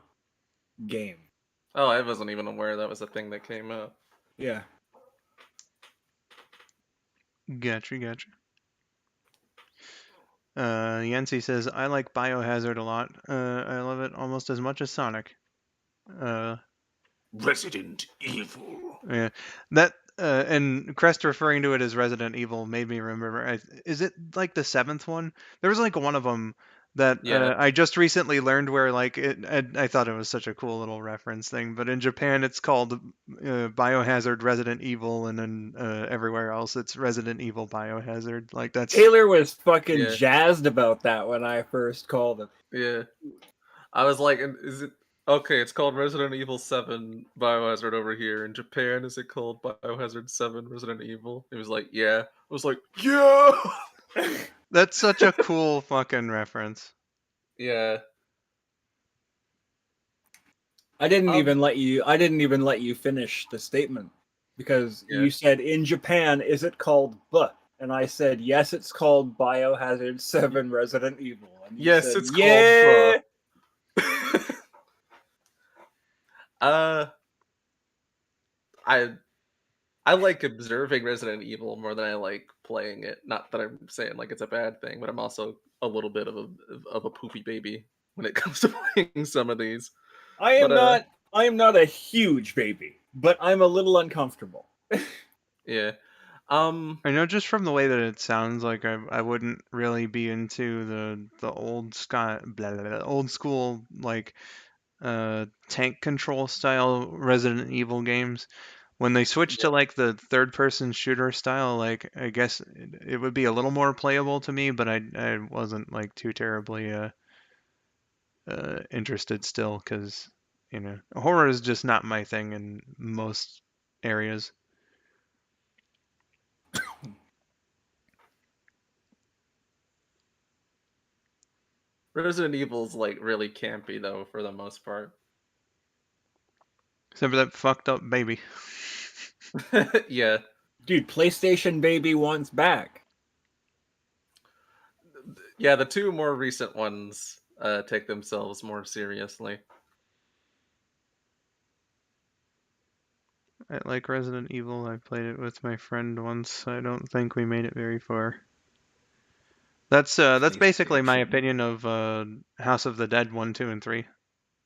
game. Oh, I wasn't even aware that was a thing that came out. Yeah. Gotcha. Yancy says, I like Biohazard a lot. I love it almost as much as Sonic. Resident Evil. Yeah, that and Crest referring to it as Resident Evil made me remember. Is it like the seventh one? There was like one of them that Yeah. I just recently learned where like it. I thought it was such a cool little reference thing. But in Japan, it's called Biohazard Resident Evil, and then everywhere else, it's Resident Evil Biohazard. Like that's Taylor was fucking Yeah. jazzed about that when I first called him. Yeah. I was like, is it okay? It's called Resident Evil 7 Biohazard over here. In Japan, is it called Biohazard 7 Resident Evil? It was like, yeah. I was like, yeah. that's such a cool fucking reference. Yeah. I didn't even let you finish the statement because Yeah. you said in Japan is it called and I said yes, it's called Biohazard 7 Resident Evil. And you Yes, said, it's yeah. called I like observing Resident Evil more than I like playing it. Not that I'm saying like it's a bad thing, but I'm also a little bit of a poopy baby when it comes to playing some of these. I am But not a huge baby, but I'm a little uncomfortable. yeah. I know just from the way that it sounds like I wouldn't really be into the old school like tank control style Resident Evil games. When they switch to like the third person shooter style, like I guess it would be a little more playable to me, but I wasn't like too terribly interested still because horror is just not my thing in most areas. Resident Evil's like really campy though for the most part. Except for that fucked up baby. Yeah. Dude, PlayStation baby wants back. Yeah, the two more recent ones take themselves more seriously. I like Resident Evil. I played it with my friend once. I don't think we made it very far. That's basically my opinion of House of the Dead 1, 2, and 3.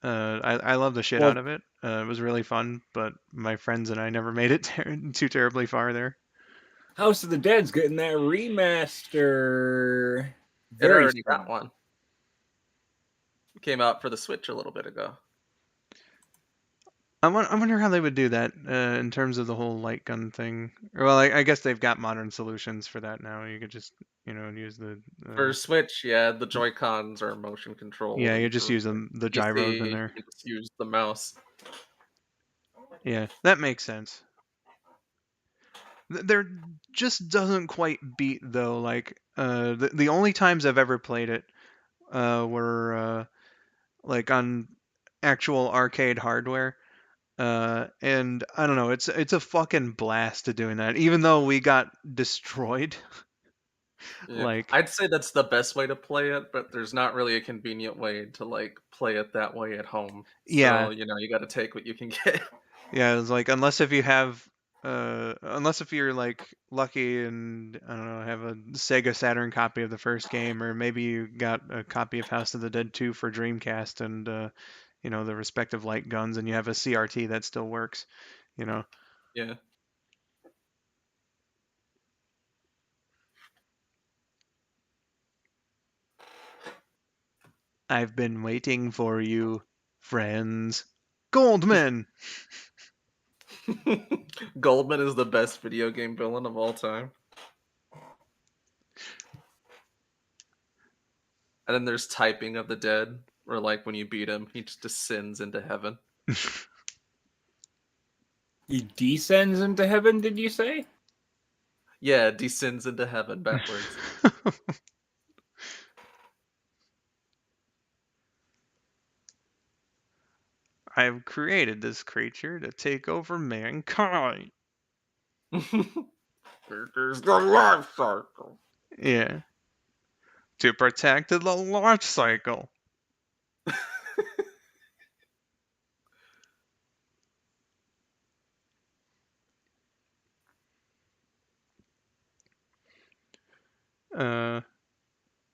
I love the shit Well, out of it. It was really fun, but my friends and I never made it too terribly far there. House of the Dead's getting that remaster. It already got one. It came out for the Switch a little bit ago. I wonder how they would do that in terms of the whole light gun thing. Well, I guess they've got modern solutions for that now. You could just use the For Switch, yeah, the Joy-Cons are motion controlled. yeah, you And just for use the PC, gyros in you there. can just use the mouse. Yeah, that makes sense. There just doesn't quite beat though. Like the only times I've ever played it were like on actual arcade hardware. And I don't know, it's a fucking blast to doing that. Even though we got destroyed. Yeah. Like I'd say that's the best way to play it, but there's not really a convenient way to like play it that way at home. yeah, So, you got to take what you can get. yeah, it's like unless if you're like lucky and I don't know, have a Sega Saturn copy of the first game, or maybe you got a copy of House of the Dead 2 for Dreamcast and the respective light guns, and you have a CRT that still works, Yeah. I've been waiting for you, friends. Goldman! Goldman is the best video game villain of all time. And then there's Typing of the Dead, where like when you beat him, he just descends into heaven. He descends into heaven, did you say? Yeah, descends into heaven backwards. I've created this creature to take over mankind. There's the life cycle. Yeah. To protect the launch cycle.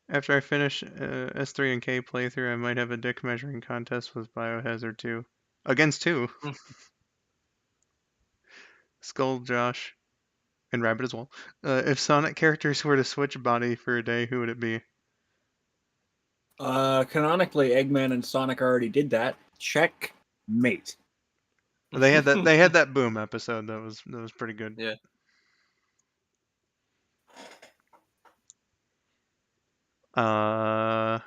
After I finish S3 and K playthrough, I might have a dick measuring contest with Biohazard 2. Against 2. Skull, Josh, and Rabbit as well. If Sonic characters were to switch body for a day, who would it be? Canonically, Eggman and Sonic already did that. Checkmate. They had that. They had that Boom episode. That was pretty good. Yeah. Uh,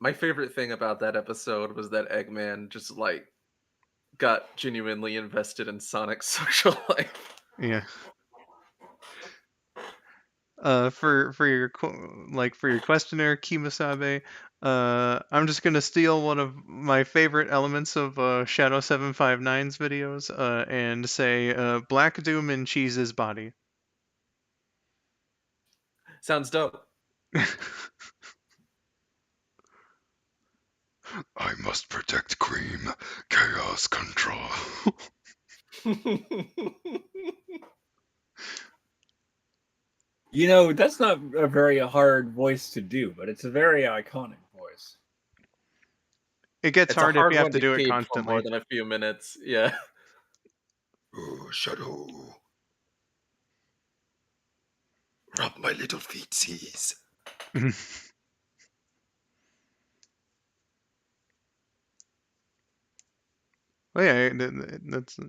My favorite thing about that episode was that Eggman just like got genuinely invested in Sonic's social life. yeah. For your for your questionnaire, Kimasabe, I'm just gonna steal one of my favorite elements of Shadow 759's videos, and say Black Doom in Cheese's body. Sounds dope. I must protect Cream. Chaos control. You know, that's not a very hard voice to do, but it's a very iconic voice. It gets It's hard a hard if you have one to do it keep for constantly. more than a few minutes. Yeah. Oh, Shadow. Rub my little feetsies. Well, yeah,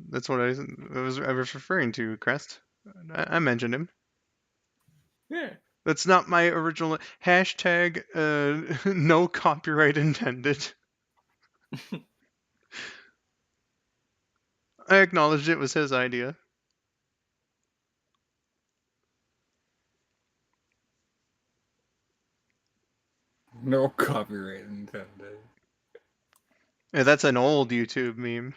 that's what I was referring to, Crest. I mentioned him. Yeah. That's not my original hashtag. No copyright intended. I acknowledged it was his idea. No copyright intended. Yeah, that's an old YouTube meme.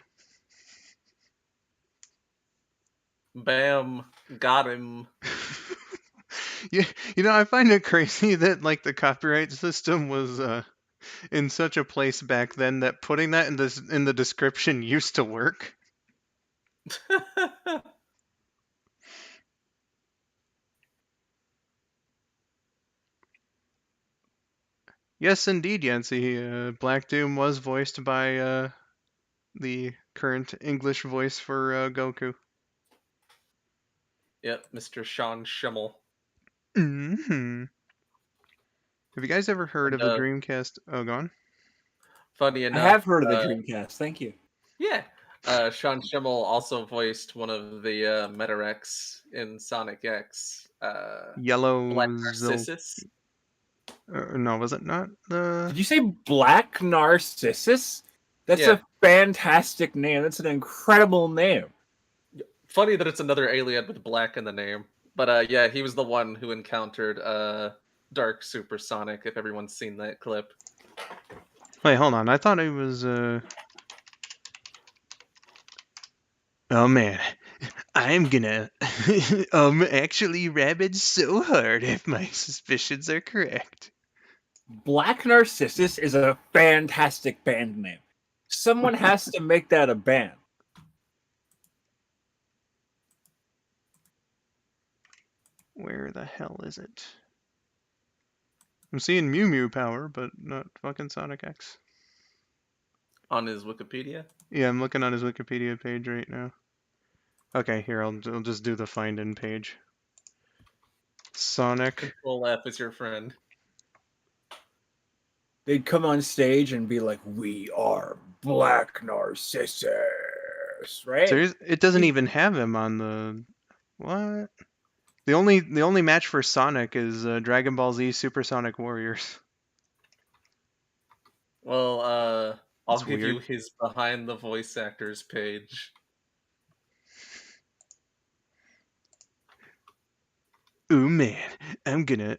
Bam. Got him. you know, I find it crazy that like the copyright system was in such a place back then that putting that in the description used to work. Yes, indeed, Yancy. Black Doom was voiced by the current English voice for Goku. Yep, Mr. Sean Schimmel. Hmm. Have you guys ever heard of And, the Dreamcast? Oh, gone. Funny I enough, have heard of the Dreamcast. Thank you. yeah. Sean Schimmel also voiced one of the Metarex in Sonic X. Yellow Black Zil. Narcissus. No, was it not? Did you say Black Narcissus? That's Yeah. a fantastic name. That's an incredible name. Funny that it's another alien with black in the name. But yeah, he was the one who encountered Dark Supersonic, if everyone's seen that clip. Wait, hold on. I thought it was. Oh man, I'm gonna actually rabid so hard if my suspicions are correct. Black Narcissus is a fantastic band name. Someone has to make that a band. Where the hell is it? I'm seeing Mew Mew power, but not fucking Sonic X. On his Wikipedia? Yeah, I'm looking on his Wikipedia page right now. Okay, here, I'll just do the find in page. Sonic. Control F is your friend. they'd come on stage and be like, "We are Black Narcissus," right? So it doesn't even have him on the what? The only match for Sonic is Dragon Ball Z Supersonic Warriors. Well, I'll It's give you weird. his behind the voice actors page. Oh man, I'm gonna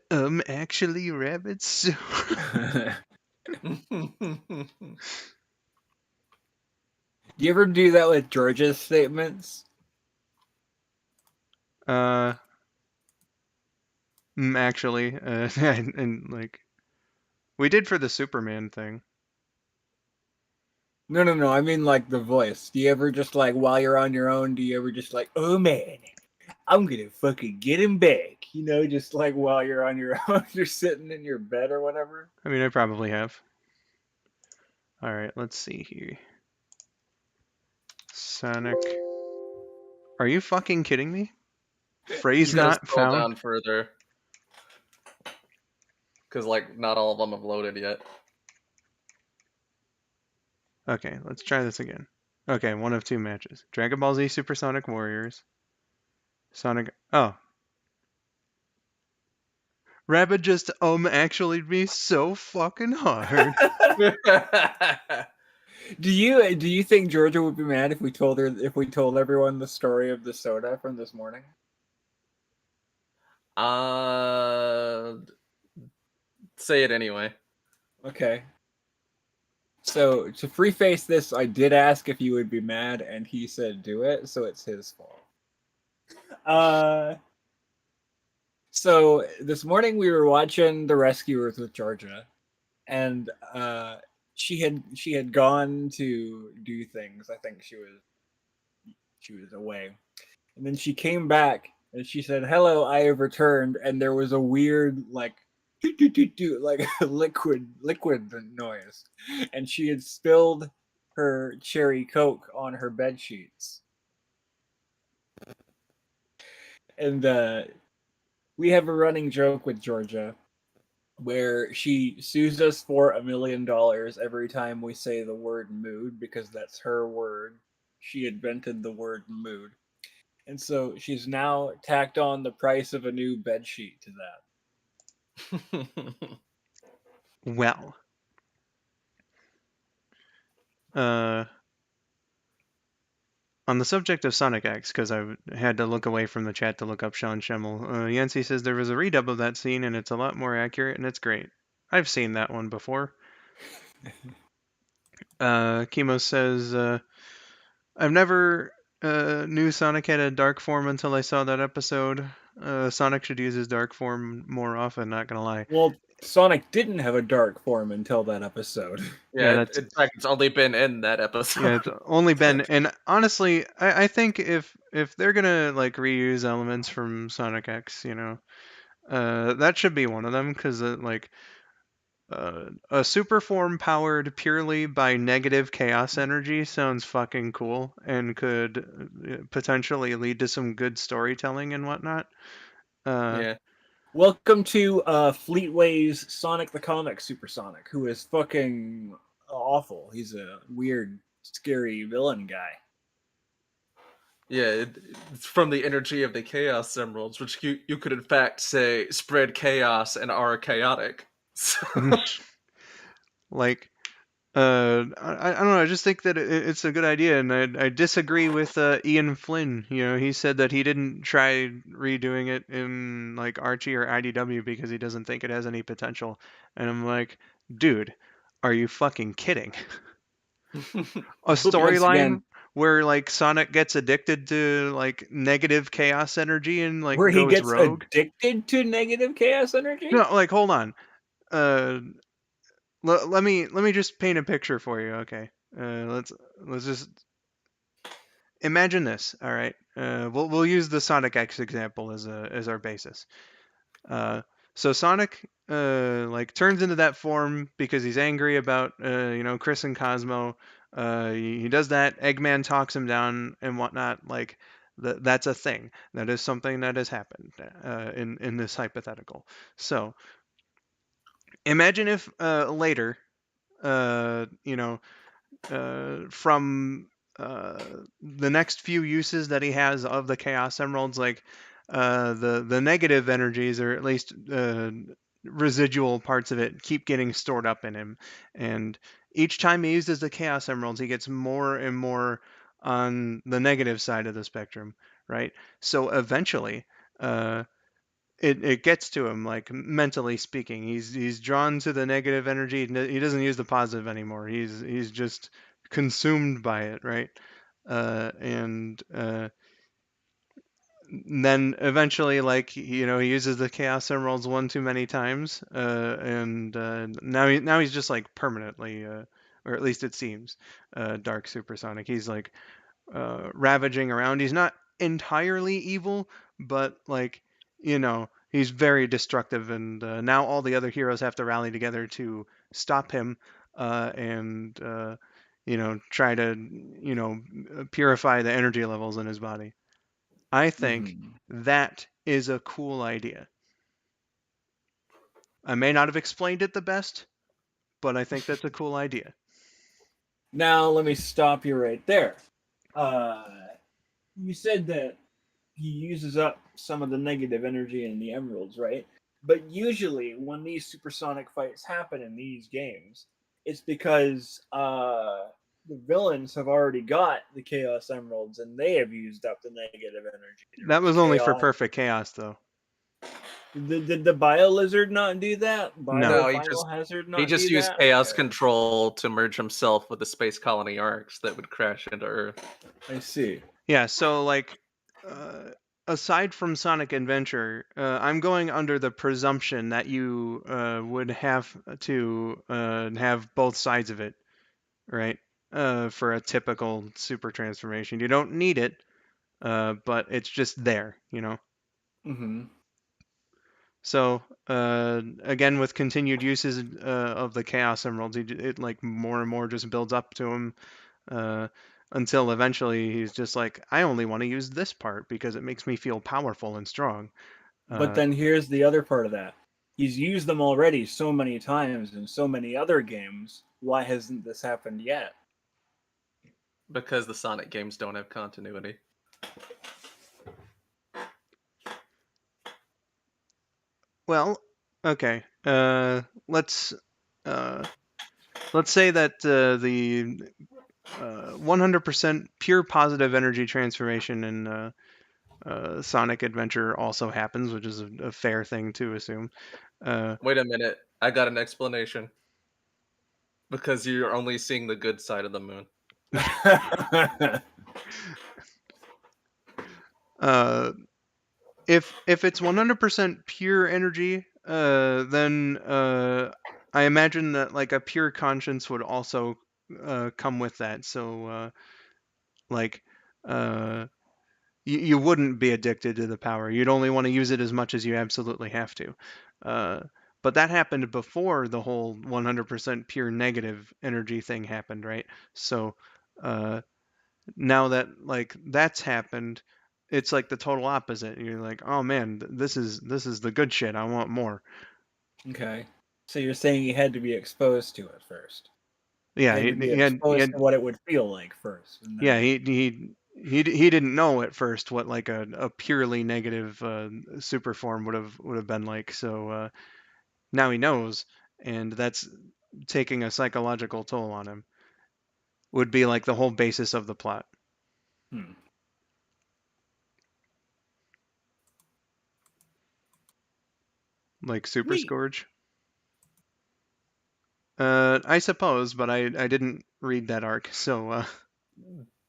actually rabbit so. Do you ever do that with George's statements? Actually, and like we did for the Superman thing. No. I mean, like the voice. Do you ever just like while you're on your own? Do you ever just like, "Oh man, I'm gonna fucking get him back"? You know, just like while you're on your own, you're sitting in your bed or whatever. I mean, I probably have. All right, let's see here. Sonic. Are you fucking kidding me? Phrase You gotta not scroll found. down further. Because, like, not all of them have loaded yet. Okay, let's try this again. Okay, one of two matches. Dragon Ball Z Supersonic Warriors. Sonic. Oh. Rabbit just actually me so fucking hard. Do you think Georgia would be mad if we told everyone the story of the soda from this morning? Say it anyway. Okay. So to preface this, I did ask if you would be mad, and he said do it, so it's his fault. So this morning we were watching The Rescuers with Georgia, and she had gone to do things. I think she was away, and then she came back and she said, "Hello, I have returned," and there was a weird like like liquid noise, and she had spilled her cherry coke on her bed sheets, and we have a running joke with Georgia where she sues us for $1 million every time we say the word mood because that's her word. She invented the word mood. And so she's now tacked on the price of a new bed sheet to that. Well. On the subject of Sonic X, because I had to look away from the chat to look up Sean Schemmel, Yancey says there was a redub of that scene and it's a lot more accurate and it's great. I've seen that one before. Chemo says, I've never knew Sonic had a dark form until I saw that episode. Sonic should use his dark form more often, not gonna lie. Well, Sonic didn't have a dark form until that episode. Yeah, Yeah, that's in fact, it's only been in that episode. yeah, it's only been, and honestly, I think if they're gonna like reuse elements from Sonic X, that should be one of them because like a super form powered purely by negative chaos energy sounds fucking cool and could potentially lead to some good storytelling and whatnot. Yeah. Welcome to Fleetway's Sonic the Comic Supersonic, who is fucking awful. He's a weird, scary villain guy. Yeah, it's from the energy of the Chaos Emeralds, which you could in fact say spread chaos and are chaotic. So, Like, I don't know. I just think that it's a good idea, and I disagree with Ian Flynn. He said that he didn't try redoing it in like Archie or IDW because he doesn't think it has any potential. And I'm like, dude, are you fucking kidding? A Once storyline again, where like Sonic gets addicted to like negative chaos energy and like where he goes gets rogue. addicted to negative chaos energy? No, like hold on. Uh, let me just paint a picture for you, okay? Let's just imagine this. All right. We'll use the Sonic X example as our basis. So Sonic like turns into that form because he's angry about Chris and Cosmo. He does that. Eggman talks him down and whatnot. Like that's a thing. That is something that has happened in this hypothetical. So Imagine if later, from the next few uses that he has of the Chaos Emeralds, like the negative energies, or at least residual parts of it, keep getting stored up in him, and each time he uses the Chaos Emeralds, he gets more and more on the negative side of the spectrum, right? So eventually, uh, it gets to him, like mentally speaking. He's drawn to the negative energy. He doesn't use the positive anymore. He's just consumed by it, right? And then eventually, like, he uses the Chaos Emeralds one too many times, and now he's just like permanently, or at least it seems, Dark Supersonic. He's like ravaging around. He's not entirely evil, but like, he's very destructive, and now all the other heroes have to rally together to stop him, and try to purify the energy levels in his body. I think Mhm. that is a cool idea. I may not have explained it the best, but I think that's a cool idea. Now let me stop you right there. Uh, you said that he uses up some of the negative energy in the emeralds, right? But usually, when these supersonic fights happen in these games, it's because the villains have already got the Chaos Emeralds and they have used up the negative energy. There That was was only for chaos. perfect chaos, though. Did the Bio Lizard not do that? No. No, Biohazard he not just do used that? chaos Okay. control to merge himself with the space colony arcs that would crash into Earth. I see. Yeah, so like, uh, aside from Sonic Adventure, I'm going under the presumption that you would have to have both sides of it, right? For a typical super transformation. You don't need it, but it's just there, Mm-hmm. So again, with continued uses of the Chaos Emeralds, it like more and more just builds up to him, uh, until eventually he's just like, I only want to use this part because it makes me feel powerful and strong. But Uh, then here's the other part of that. He's used them already so many times in so many other games. Why hasn't this happened yet? Because the Sonic games don't have continuity. well, okay. Let's say that the 100% pure positive energy transformation in Sonic Adventure also happens, which is a fair thing to assume. Wait a minute, I got an explanation. Because you're only seeing the good side of the moon. Uh, if it's 100% pure energy, then I imagine that like a pure conscience would also come with that. So like uh, you wouldn't be addicted to the power. You'd only want to use it as much as you absolutely have to. Uh, but that happened before the whole 100% pure negative energy thing happened, right? So uh, now that like that's happened, it's like the total opposite. You're like, oh man, this is the good shit. I want more. Okay. So you're saying he had to be exposed to it first. He Yeah, had to be exposed to what it would feel like first. And yeah, then he didn't know at first what like a purely negative super form would have been like. So now he knows, and that's taking a psychological toll on him. Would be like the whole basis of the plot, hmm. like Super Neat. Scourge. I suppose, but I didn't read that arc, so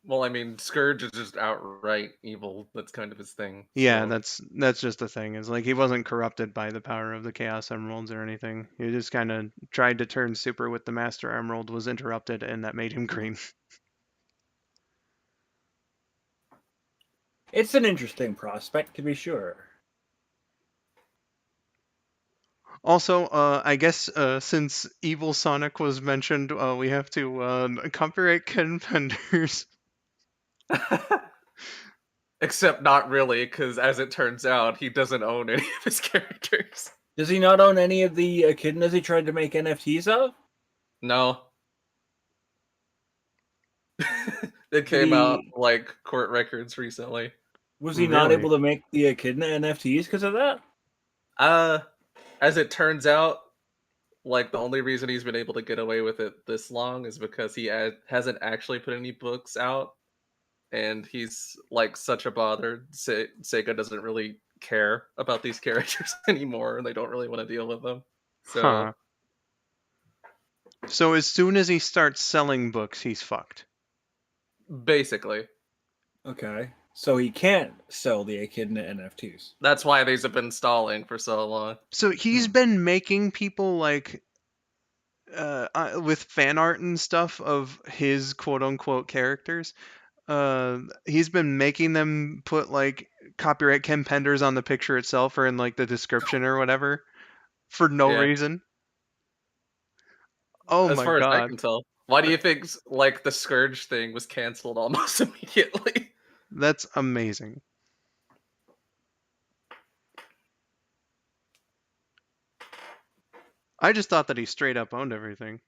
Well, I mean, Scourge is just outright evil. That's kind of his thing. yeah, So that's just the thing. Is like he wasn't corrupted by the power of the Chaos Emeralds or anything. He just kind of tried to turn super with the Master Emerald, was interrupted, and that made him green. It's an interesting prospect, to be sure. Also, I guess since Evil Sonic was mentioned, we have to copyright Ken Penders. except not really, because as it turns out, he doesn't own any of his characters. Does he not own any of the echidnas he tried to make NFTs of? No. It came out like court records recently. Was he not Really? able to make the echidna NFTs because of that? As it turns out, like the only reason he's been able to get away with it this long is because he hasn't actually put any books out, and he's like such a bother. Sega doesn't really care about these characters anymore, and they don't really want to deal with them. So Huh. So as soon as he starts selling books, he's fucked. basically, Okay. So he can't sell the echidna NFTs. that's why these have been stalling for so long. So he's been making people like with fan art and stuff of his quote unquote characters. He's been making them put like copyright Ken Penders on the picture itself or in like the description or whatever for no Yeah. reason. Oh As my far as I god. can tell. Why do you think like the Scourge thing was canceled almost immediately? That's amazing. I just thought that he straight up owned everything.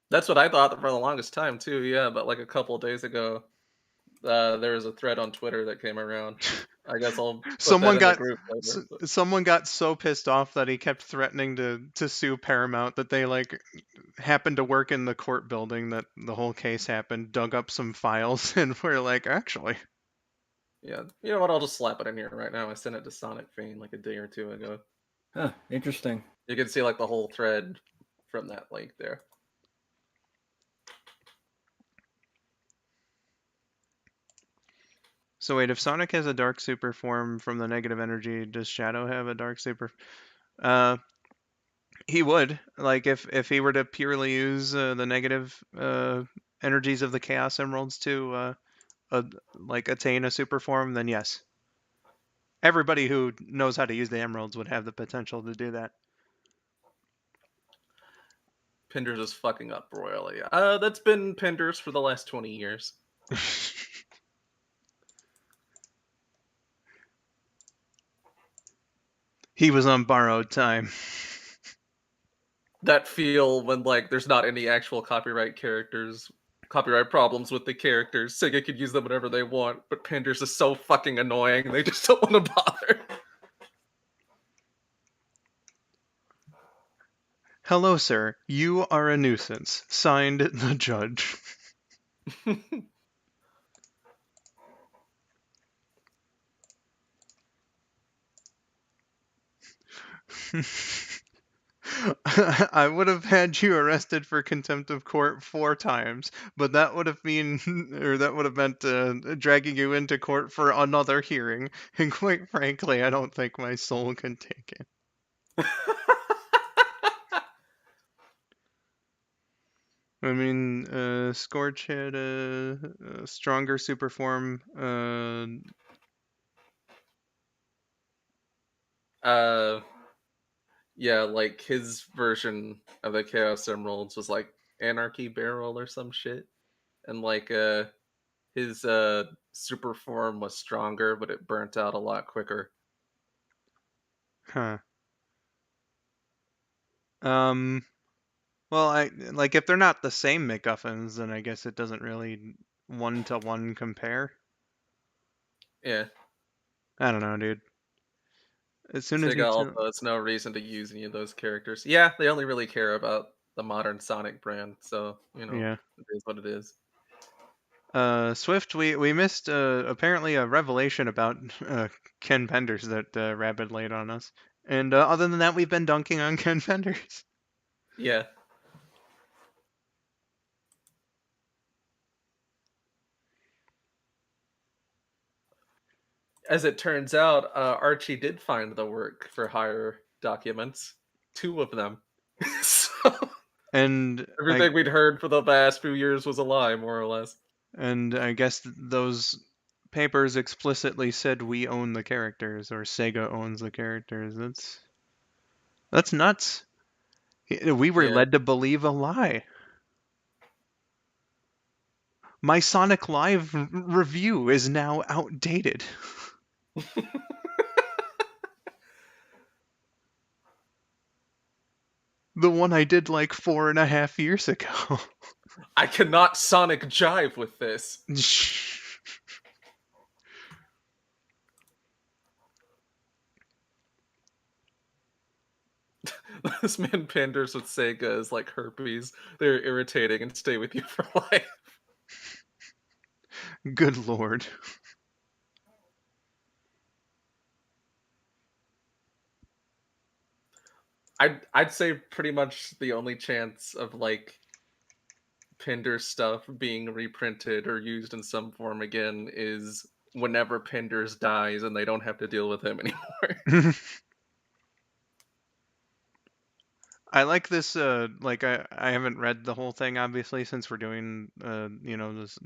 That's what I thought for the longest time too. Yeah, but like a couple of days ago, there was a thread on Twitter that came around. I guess I'll put Someone that in the got group later. But someone got so pissed off that he kept threatening to sue Paramount that they like happened to work in the court building that the whole case happened, dug up some files, and we're like, actually, yeah, you know what? I'll just slap it in here right now. I sent it to SonicFan like a day or two ago. Huh, interesting. You can see like the whole thread from that link there. So wait, if Sonic has a dark super form from the negative energy, does Shadow have a dark super? He would. Like if he were to purely use the negative energies of the Chaos Emeralds to like attain a super form, then yes. Everybody who knows how to use the emeralds would have the potential to do that. Penders is fucking up royally. That's been Penders for the last 20 years. He was on borrowed time. That feel when like there's not any actual copyright problems with the characters. Sega could use them whenever they want, but Penders is so fucking annoying. They just don't want to bother. Hello, sir. You are a nuisance. Signed, the judge. I would have had you arrested for contempt of court 4 times, but that would have meant dragging you into court for another hearing. And quite frankly, I don't think my soul can take it. I mean, Scorch had a stronger super form. Yeah, like his version of the Chaos Emeralds was like Anarchy Barrel or some shit. And like his super form was stronger, but it burnt out a lot quicker. Huh. Well, like if they're not the same MacGuffins, then I guess it doesn't really one-to-one compare. Yeah. I don't know, dude. As soon as you Sega also has no reason to use any of those characters. Yeah, they only really care about the modern Sonic brand, so you know, yeah. it is what it is. Swift, we missed apparently a revelation about Ken Penders that Rabid laid on us, and other than that, we've been dunking on Ken Penders. Yeah. As it turns out, Archie did find the work for hire documents, 2 of them. So And everything we'd heard for the past few years was a lie, more or less. And I guess those papers explicitly said we own the characters or Sega owns the characters. That's nuts. We were Yeah. led to believe a lie. My Sonic Live review is now outdated. The one I did like 4.5 years ago. I cannot Sonic jive with this. This man panders with Sega is like herpes. They're irritating and stay with you for life. Good lord. I'd say pretty much the only chance of like Pinder stuff being reprinted or used in some form again is whenever Pinders dies and they don't have to deal with him anymore. I like this, like, I haven't read the whole thing, obviously, since we're doing, this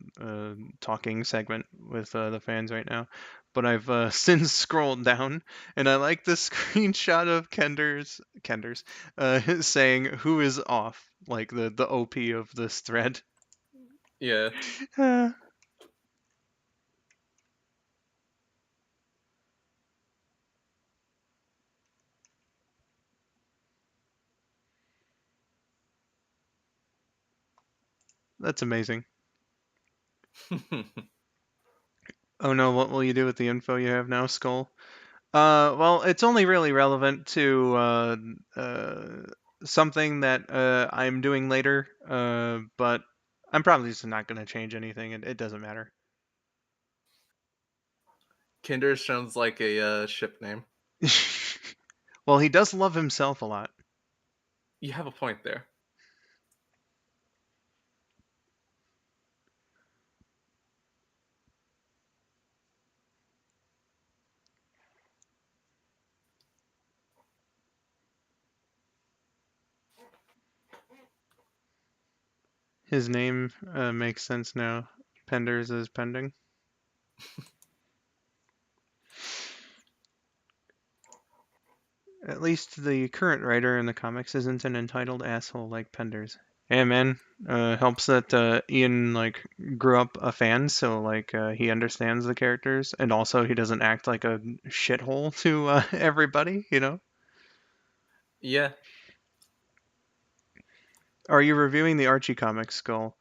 talking segment with the fans right now. But I've since scrolled down, and I like the screenshot of Kenders, saying who is off, like the OP of this thread. Yeah. That's amazing. Oh no, what will you do with the info you have now, Skull? Well, it's only really relevant to something that I'm doing later, but I'm probably just not going to change anything. It doesn't matter. Kinder sounds like a ship name. Well, he does love himself a lot. You have a point there. His name makes sense now. Penders is pending. At least the current writer in the comics isn't an entitled asshole like Penders. Yeah, man. Helps that Ian like grew up a fan, so like he understands the characters, and also he doesn't act like a shithole to everybody. Yeah. Are you reviewing the Archie comics, Skull?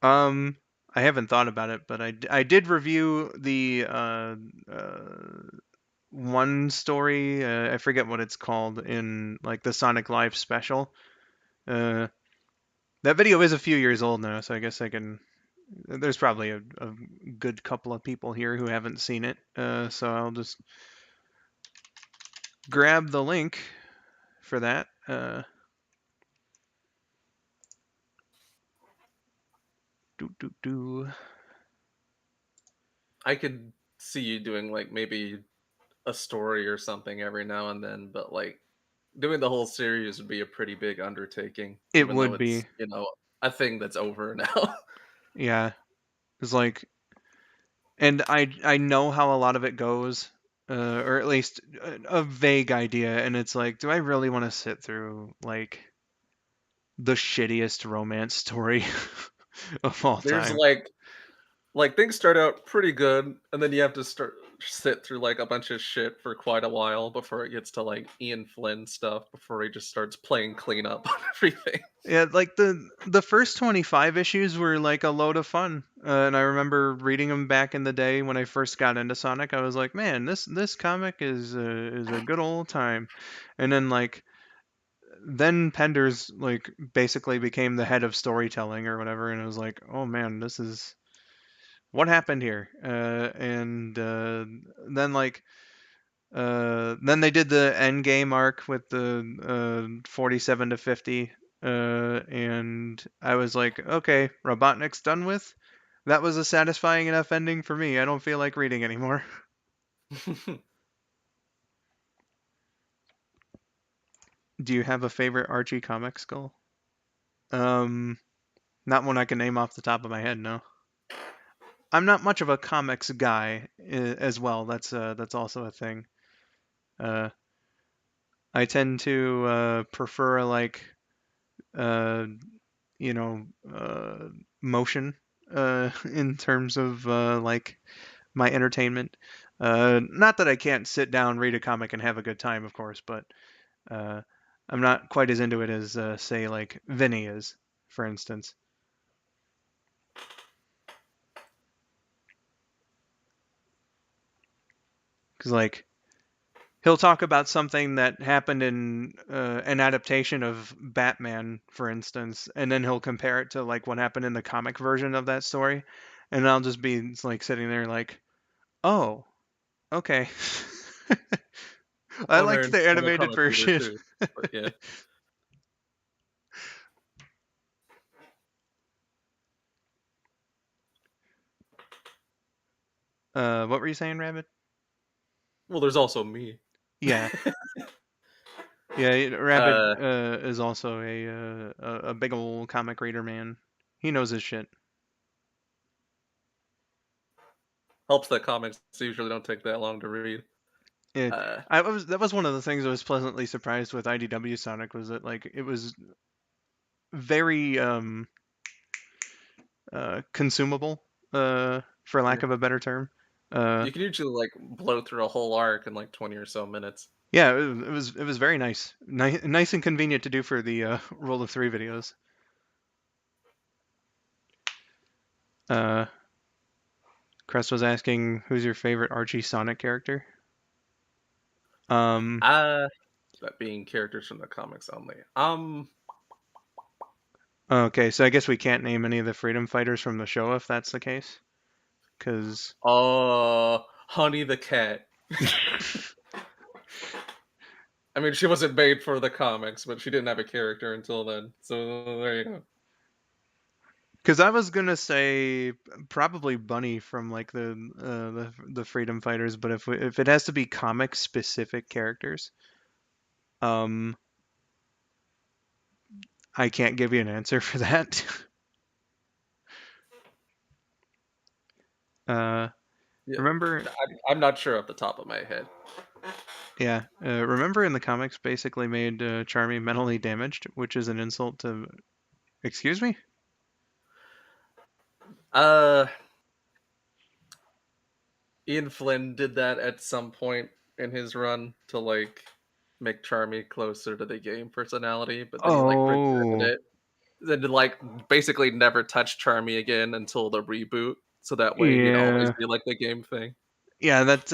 I haven't thought about it, but I did review the one story. I forget what it's called in like the Sonic Live special. That video is a few years old now, so I guess I can. There's probably a good couple of people here who haven't seen it, so I'll just grab the link for that. I could see you doing like maybe a story or something every now and then, but like doing the whole series would be a pretty big undertaking, It even though would it's, be, a thing that's over now. yeah. It's like, and I know how a lot of it goes, or at least a vague idea, and it's like, do I really want to sit through like the shittiest romance story of all There's time? like things start out pretty good, and then you have to sit through like a bunch of shit for quite a while before it gets to like Ian Flynn stuff before he just starts playing cleanup on everything. Yeah, like the first 25 issues were like a load of fun, and I remember reading them back in the day when I first got into Sonic. I was like, man, this comic is a good old time, and then Penders like basically became the head of storytelling or whatever, and I was like, oh man, this is what happened here, and then like. Then they did the end game arc with the 47 to 50, and I was like, okay, Robotnik's done with. That was a satisfying enough ending for me. I don't feel like reading anymore. Do you have a favorite Archie comic, Skull? Um, Not one I can name off the top of my head. No, I'm not much of a comics guy as well. That's also a thing. Uh, I tend to prefer like uh, you know, motion in terms of like my entertainment. Not that I can't sit down, read a comic, and have a good time, of course, but uh, I'm not quite as into it as, say, like Vinny is, for instance. Because, like, he'll talk about something that happened in an adaptation of Batman, for instance, and then he'll compare it to, like, what happened in the comic version of that story. And I'll just be, like, sitting there like, oh, okay. I Owner liked and the fellow animated comic reader version. too. But yeah. What were you saying, Rabbit? Well, there's also me. Yeah. Yeah, Rabbit uh, is also a big old comic reader man. He knows his shit. helps that comics usually don't take that long to read. It, Uh, that was one of the things I was pleasantly surprised with IDW Sonic was that like it was very consumable, for lack yeah. of a better term. Uh, You can usually like blow through a whole arc in like 20 or so minutes. yeah, it was very nice, nice and convenient to do for the Roll of Three videos. Crest was asking, who's your favorite Archie Sonic character? Uh, that being characters from the comics only. Okay, so I guess we can't name any of the freedom fighters from the show if that's the case, because Honey the cat. I mean, she wasn't made for the comics, but she didn't have a character until then. So there you go. I was gonna say probably Bunny from like the freedom fighters, but if it has to be comic specific characters, um, I can't give you an answer for that. uh, Yeah, remember, I'm not sure off the top of my head. yeah, remember in the comics basically made Charmy mentally damaged, which is an insult to. Excuse me? Uh, Ian Flynn did that at some point in his run to like make Charmy closer to the game personality, but then he like regretted Oh, it. Then to like basically never touch Charmy again until the reboot, so that way he'd always yeah, be like the game thing. yeah. That's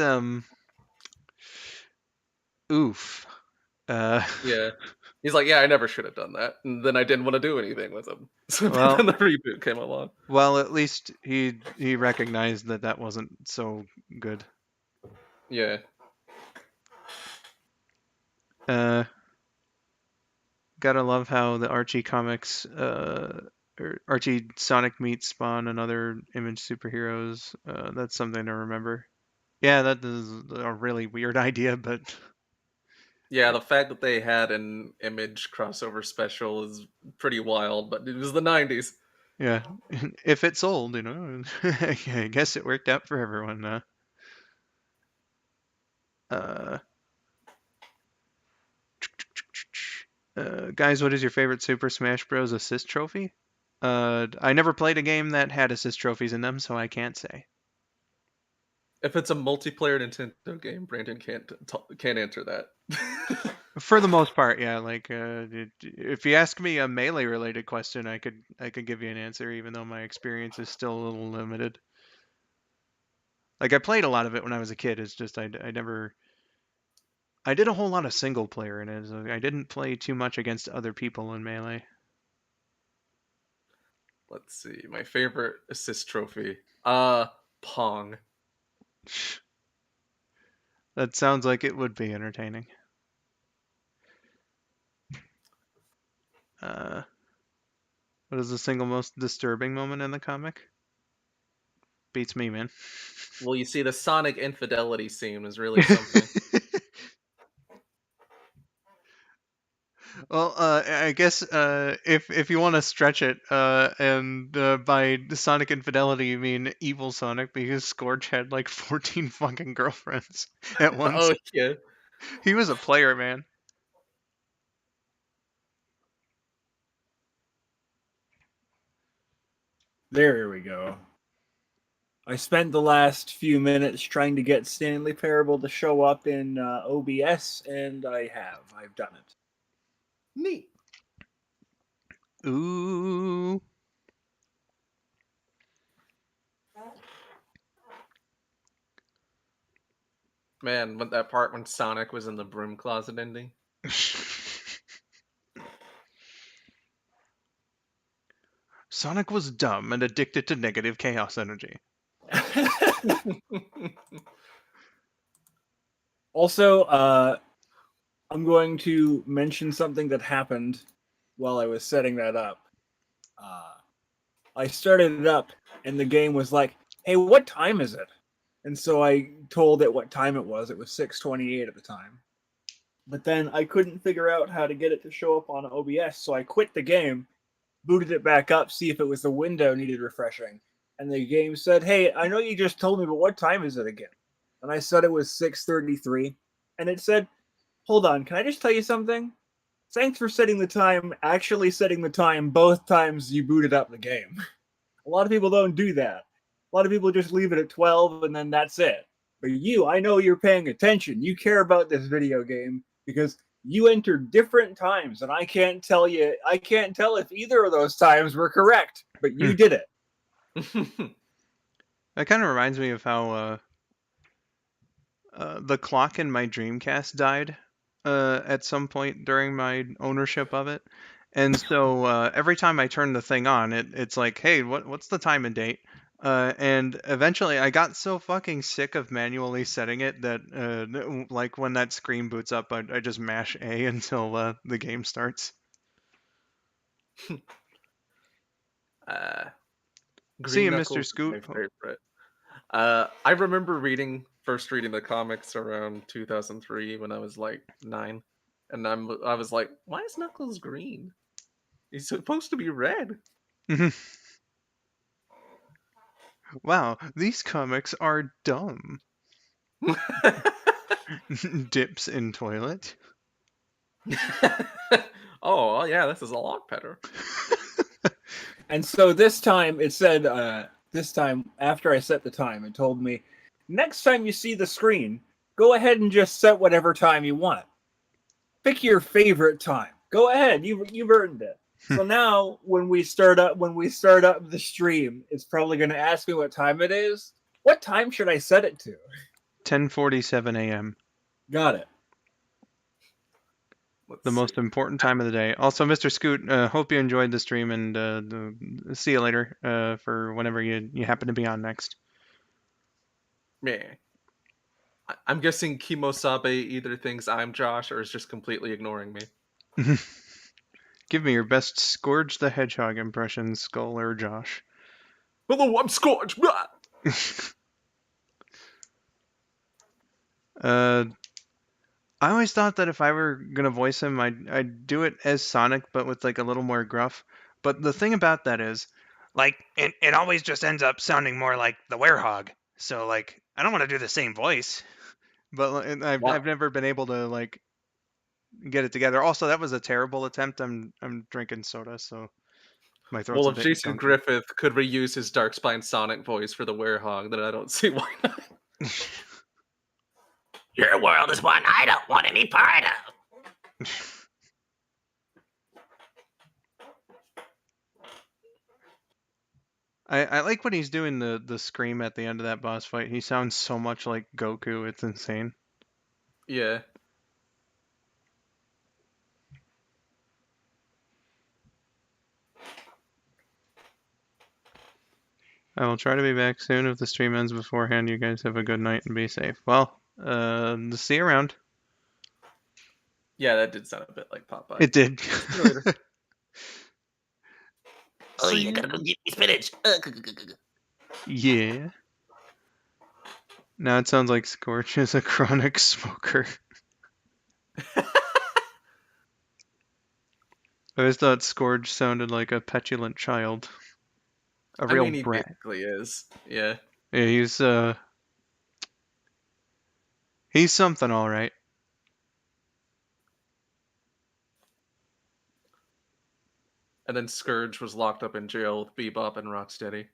oof. Yeah. He's like, yeah, I never should have done that. And then I didn't want to do anything with him. So Well, then the reboot came along. well, at least he recognized that that wasn't so good. Yeah. Uh, gotta love how the Archie comics, or Archie Sonic meets Spawn and other Image superheroes. That's something to remember. Yeah, that is a really weird idea, but Yeah, the fact that they had an Image crossover special is pretty wild, but it was the 90s. yeah, if it sold, you know, I guess it worked out for everyone. Uh, guys, what is your favorite Super Smash Bros. Assist trophy? I never played a game that had assist trophies in them, so I can't say. If it's a multiplayer Nintendo game, Brandon can't answer that. For the most part, yeah. Like, if you ask me a melee related question, I could give you an answer, even though my experience is still a little limited. Like, I played a lot of it when I was a kid. It's just I never I did a whole lot of single player in it. So I didn't play too much against other people in melee. Let's see. My favorite assist trophy. Pong. That sounds like it would be entertaining. Uh, what is the single most disturbing moment in the comic? Beats me, man. Well, you see, the Sonic infidelity scene was really something. Well, I guess if you want to stretch it, and by Sonic infidelity you mean evil Sonic, because Scorch had like 14 fucking girlfriends at once. Oh yeah. He was a player, man. There we go. I spent the last few minutes trying to get Stanley Parable to show up in OBS, and I have. I've done it. Neat. Ooh. Man, when that part when Sonic was in the broom closet ending. Sonic was dumb and addicted to negative chaos energy. Also, I'm going to mention something that happened while I was setting that up. I started it up, and the game was like, "Hey, what time is it?" And so I told it what time it was. It was 6:28 at the time. But then I couldn't figure out how to get it to show up on OBS, so I quit the game, booted it back up, see if it was the window needed refreshing. And the game said, "Hey, I know you just told me, but what time is it again?" And I said it was 6:33, and it said, "Hold on, can I just tell you something? Thanks for setting the time, actually setting the time both times you booted up the game." A lot of people don't do that. A lot of people just leave it at 12 and then that's it. But you, I know you're paying attention. You care about this video game because you entered different times, and I can't tell if either of those times were correct, but you did it. That kind of reminds me of how the clock in my Dreamcast died at some point during my ownership of it. And so every time I turn the thing on, it's like, hey, what's the time and date? And eventually I got so fucking sick of manually setting it that, like, when that screen boots up, I just mash A until the game starts. See Green you, Mr. Knuckles is Scoot. my favorite. I remember first reading the comics around 2003 when I was like 9, and I was like, why is Knuckles green? He's supposed to be red. Wow, these comics are dumb. Dips in toilet. Oh yeah, this is a lot better. And so this time it said, this time after I set the time, it told me, next time you see the screen, go ahead and just set whatever time you want. Pick your favorite time. Go ahead, you've earned it. So now when we start up the stream, it's probably going to ask me what time it is. What time should I set it to? 10:47 a.m. Got it. The most important time of the day. Also, Mr. Scoot, hope you enjoyed the stream, and see you later for whenever you happen to be on next. Meh. I'm guessing Kimosabe either thinks I'm Josh or is just completely ignoring me. Give me your best Scourge the Hedgehog impression, Skull or Josh. Hello, I'm Scorch! I always thought that if I were gonna voice him, I'd do it as Sonic, but with like a little more gruff. But the thing about that is, like, it always just ends up sounding more like the Werehog. So like, I don't want to do the same voice, but I've never been able to like get it together. Also, that was a terrible attempt. I'm drinking soda, so my throat's Well, a if bit Jason gunky. Griffith could reuse his Darkspine Sonic voice for the Werehog, then I don't see why not. Your world is one I don't want any part of. I like when he's doing the scream at the end of that boss fight. He sounds so much like Goku. It's insane. Yeah. I will try to be back soon. If the stream ends beforehand, you guys have a good night and be safe. Well, see you around. Yeah, that did sound a bit like Popeye. It did. See you later. Oh, you gotta go get me spinach. Yeah. Now it sounds like Scorch is a chronic smoker. I always thought Scourge sounded like a petulant child. A real he brat. basically is. Yeah. Yeah, he's something, all right. And then Scourge was locked up in jail with Bebop and Rocksteady.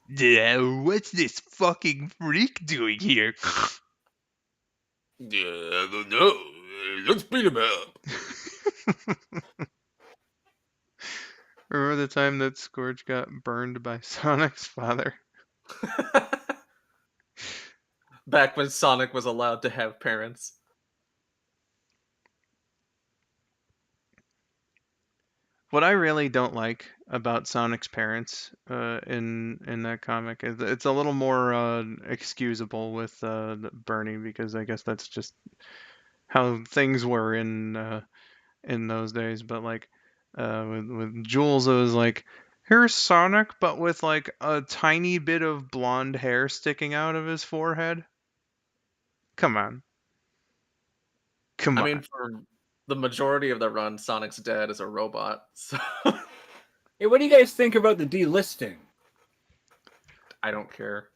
Yeah, what's this fucking freak doing here? Yeah, I don't know. Let's beat him up. Remember the time that Scourge got burned by Sonic's father? Back when Sonic was allowed to have parents. What I really don't like about Sonic's parents in that comic is it's a little more excusable with the burning, because I guess that's just how things were in those days. But like with Jules, it was like, here's Sonic, but with like a tiny bit of blonde hair sticking out of his forehead. Come on, come I on. mean, for the majority of the run, Sonic's dad is a robot, so Hey, what do you guys think about the delisting? I don't care.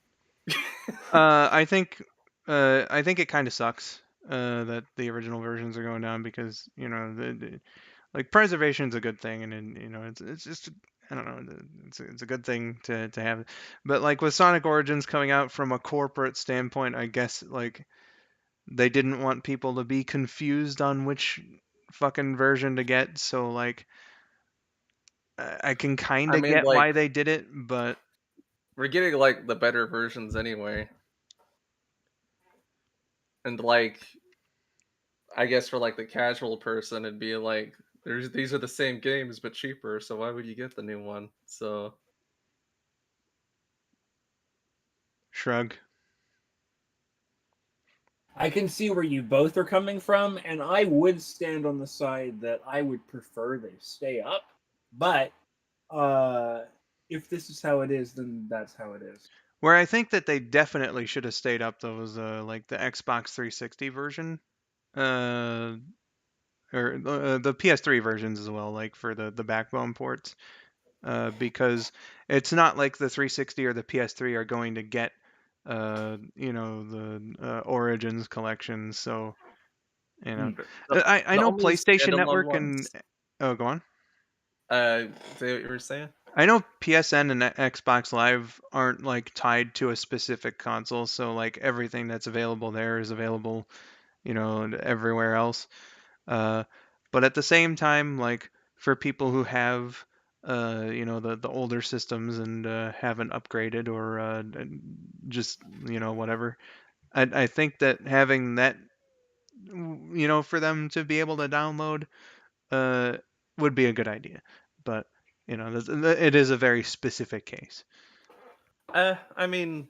I think it kind of sucks that the original versions are going down, because like preservation's a good thing, and it's just, I don't know, it's a good thing to have. But like with Sonic Origins coming out from a corporate standpoint, I guess like they didn't want people to be confused on which fucking version to get. So like I can kind I of mean, get like, why they did it, but we're getting like the better versions anyway. And like, I guess for like the casual person, it'd be like, these are the same games but cheaper, so why would you get the new one? So shrug. I can see where you both are coming from, and I would stand on the side that I would prefer they stay up. But if this is how it is, then that's how it is. Where I think that they definitely should have stayed up, though, was like the Xbox 360 version, uh, or the PS3 versions as well, like for the backbone ports, because it's not like the 360 or the PS3 are going to get, the Origins collection. So Hmm. I the know only PlayStation standalone Network and ones, oh, go on. say what you were saying. I know PSN and Xbox Live aren't like tied to a specific console, so like everything that's available there is available, everywhere else. Uh, but at the same time, like for people who have, the older systems and haven't upgraded, or just whatever, I think that having that, for them to be able to download, uh, would be a good idea. But it is a very specific case. I mean,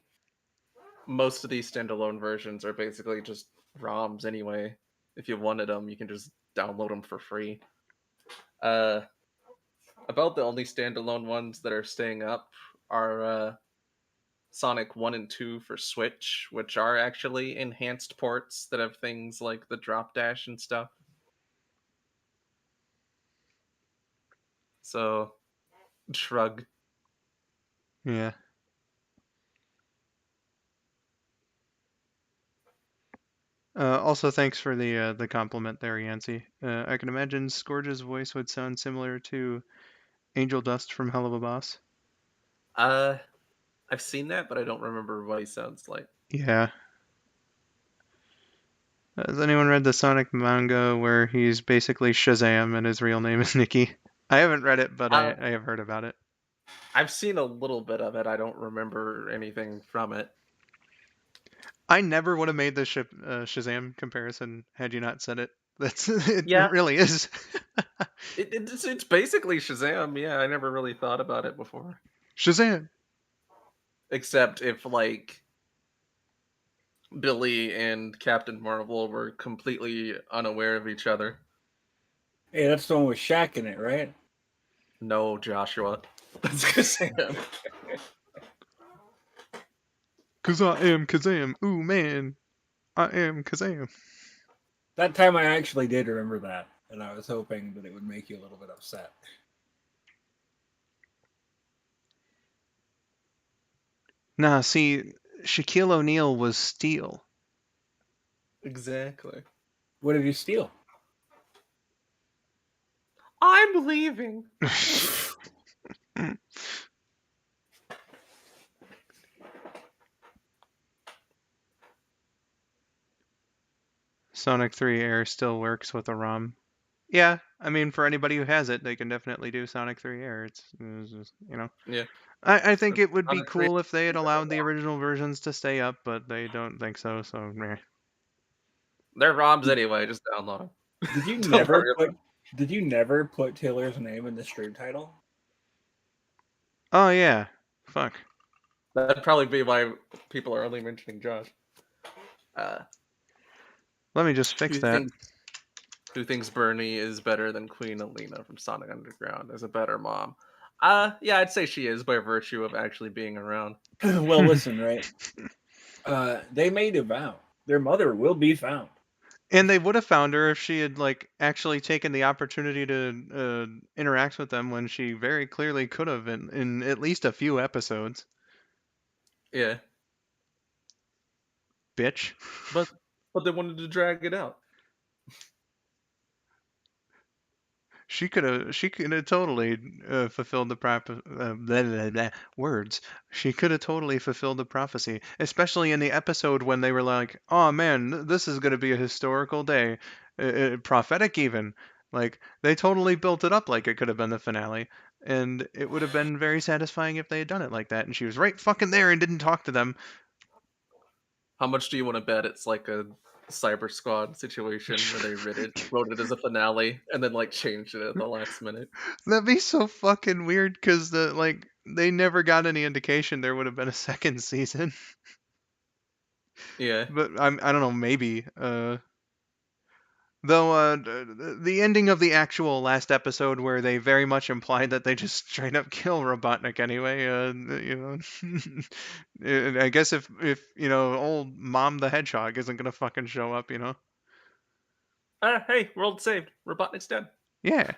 most of these standalone versions are basically just ROMs anyway. If you wanted them, you can just download them for free. Uh, about the only standalone ones that are staying up are Sonic 1 and 2 for Switch, which are actually enhanced ports that have things like the drop dash and stuff. So, shrug. Yeah. Also, thanks for the compliment there, Yancey. I can imagine Scourge's voice would sound similar to Angel Dust from Hell of a Boss. Uh, I've seen that, but I don't remember what he sounds like. Yeah. Has anyone read the Sonic manga where he's basically Shazam and his real name is Nikki? I haven't read it, but Uh, I have heard about it. I've seen a little bit of it. I don't remember anything from it. I never would have made the Shazam comparison had you not said it. It Yeah, really is. it's basically Shazam. Yeah, I never really thought about it before. Shazam. Except if like Billy and Captain Marvel were completely unaware of each other. Hey, that's the one with Shaq in it, right? No, Joshua. That's Shazam. Cause I am Kazam. Ooh man, I am Kazam. That time I actually did remember that, and I was hoping that it would make you a little bit upset. Nah, see, Shaquille O'Neal was Steel. Exactly. What did you steal? I'm leaving. Sonic 3 Air still works with a ROM. Yeah, I mean, for anybody who has it, they can definitely do Sonic 3 Air. It's just, Yeah. I think it would be Sonic 3 cool if they had better allowed the ROM. original versions to stay up, but they don't think so, so meh. They're ROMs anyway. Just download them. Did you Don't never worry put? about Did you never put Taylor's name in the stream title? Oh, yeah. Fuck. That'd probably be why people are only mentioning Josh. Uh, Let me just fix who that. thinks who thinks Bernie is better than Queen Alina from Sonic Underground as a better mom? Yeah, I'd say she is by virtue of actually being around. Well, listen, right? They made a vow. Their mother will be found. And they would have found her if she had, like, actually taken the opportunity to interact with them when she very clearly could have in at least a few episodes. Yeah, Bitch. but they wanted to drag it out. She could have totally fulfilled the words. She could have totally fulfilled the prophecy, especially in the episode when they were like, "Oh man, this is going to be a historical day, prophetic even." Like they totally built it up like it could have been the finale, and it would have been very satisfying if they had done it like that. And she was right fucking there and didn't talk to them. How much do you want to bet it's like a Cyber Squad situation where they wrote it as a finale and then like changed it at the last minute? That'd be so fucking weird because they never got any indication there would have been a second season. Yeah. But I don't know, maybe. Though the ending of the actual last episode, where they very much implied that they just straight up kill Robotnik anyway. I guess if old Mom the Hedgehog isn't gonna fucking show up, Hey, world saved. Robotnik's dead. yeah.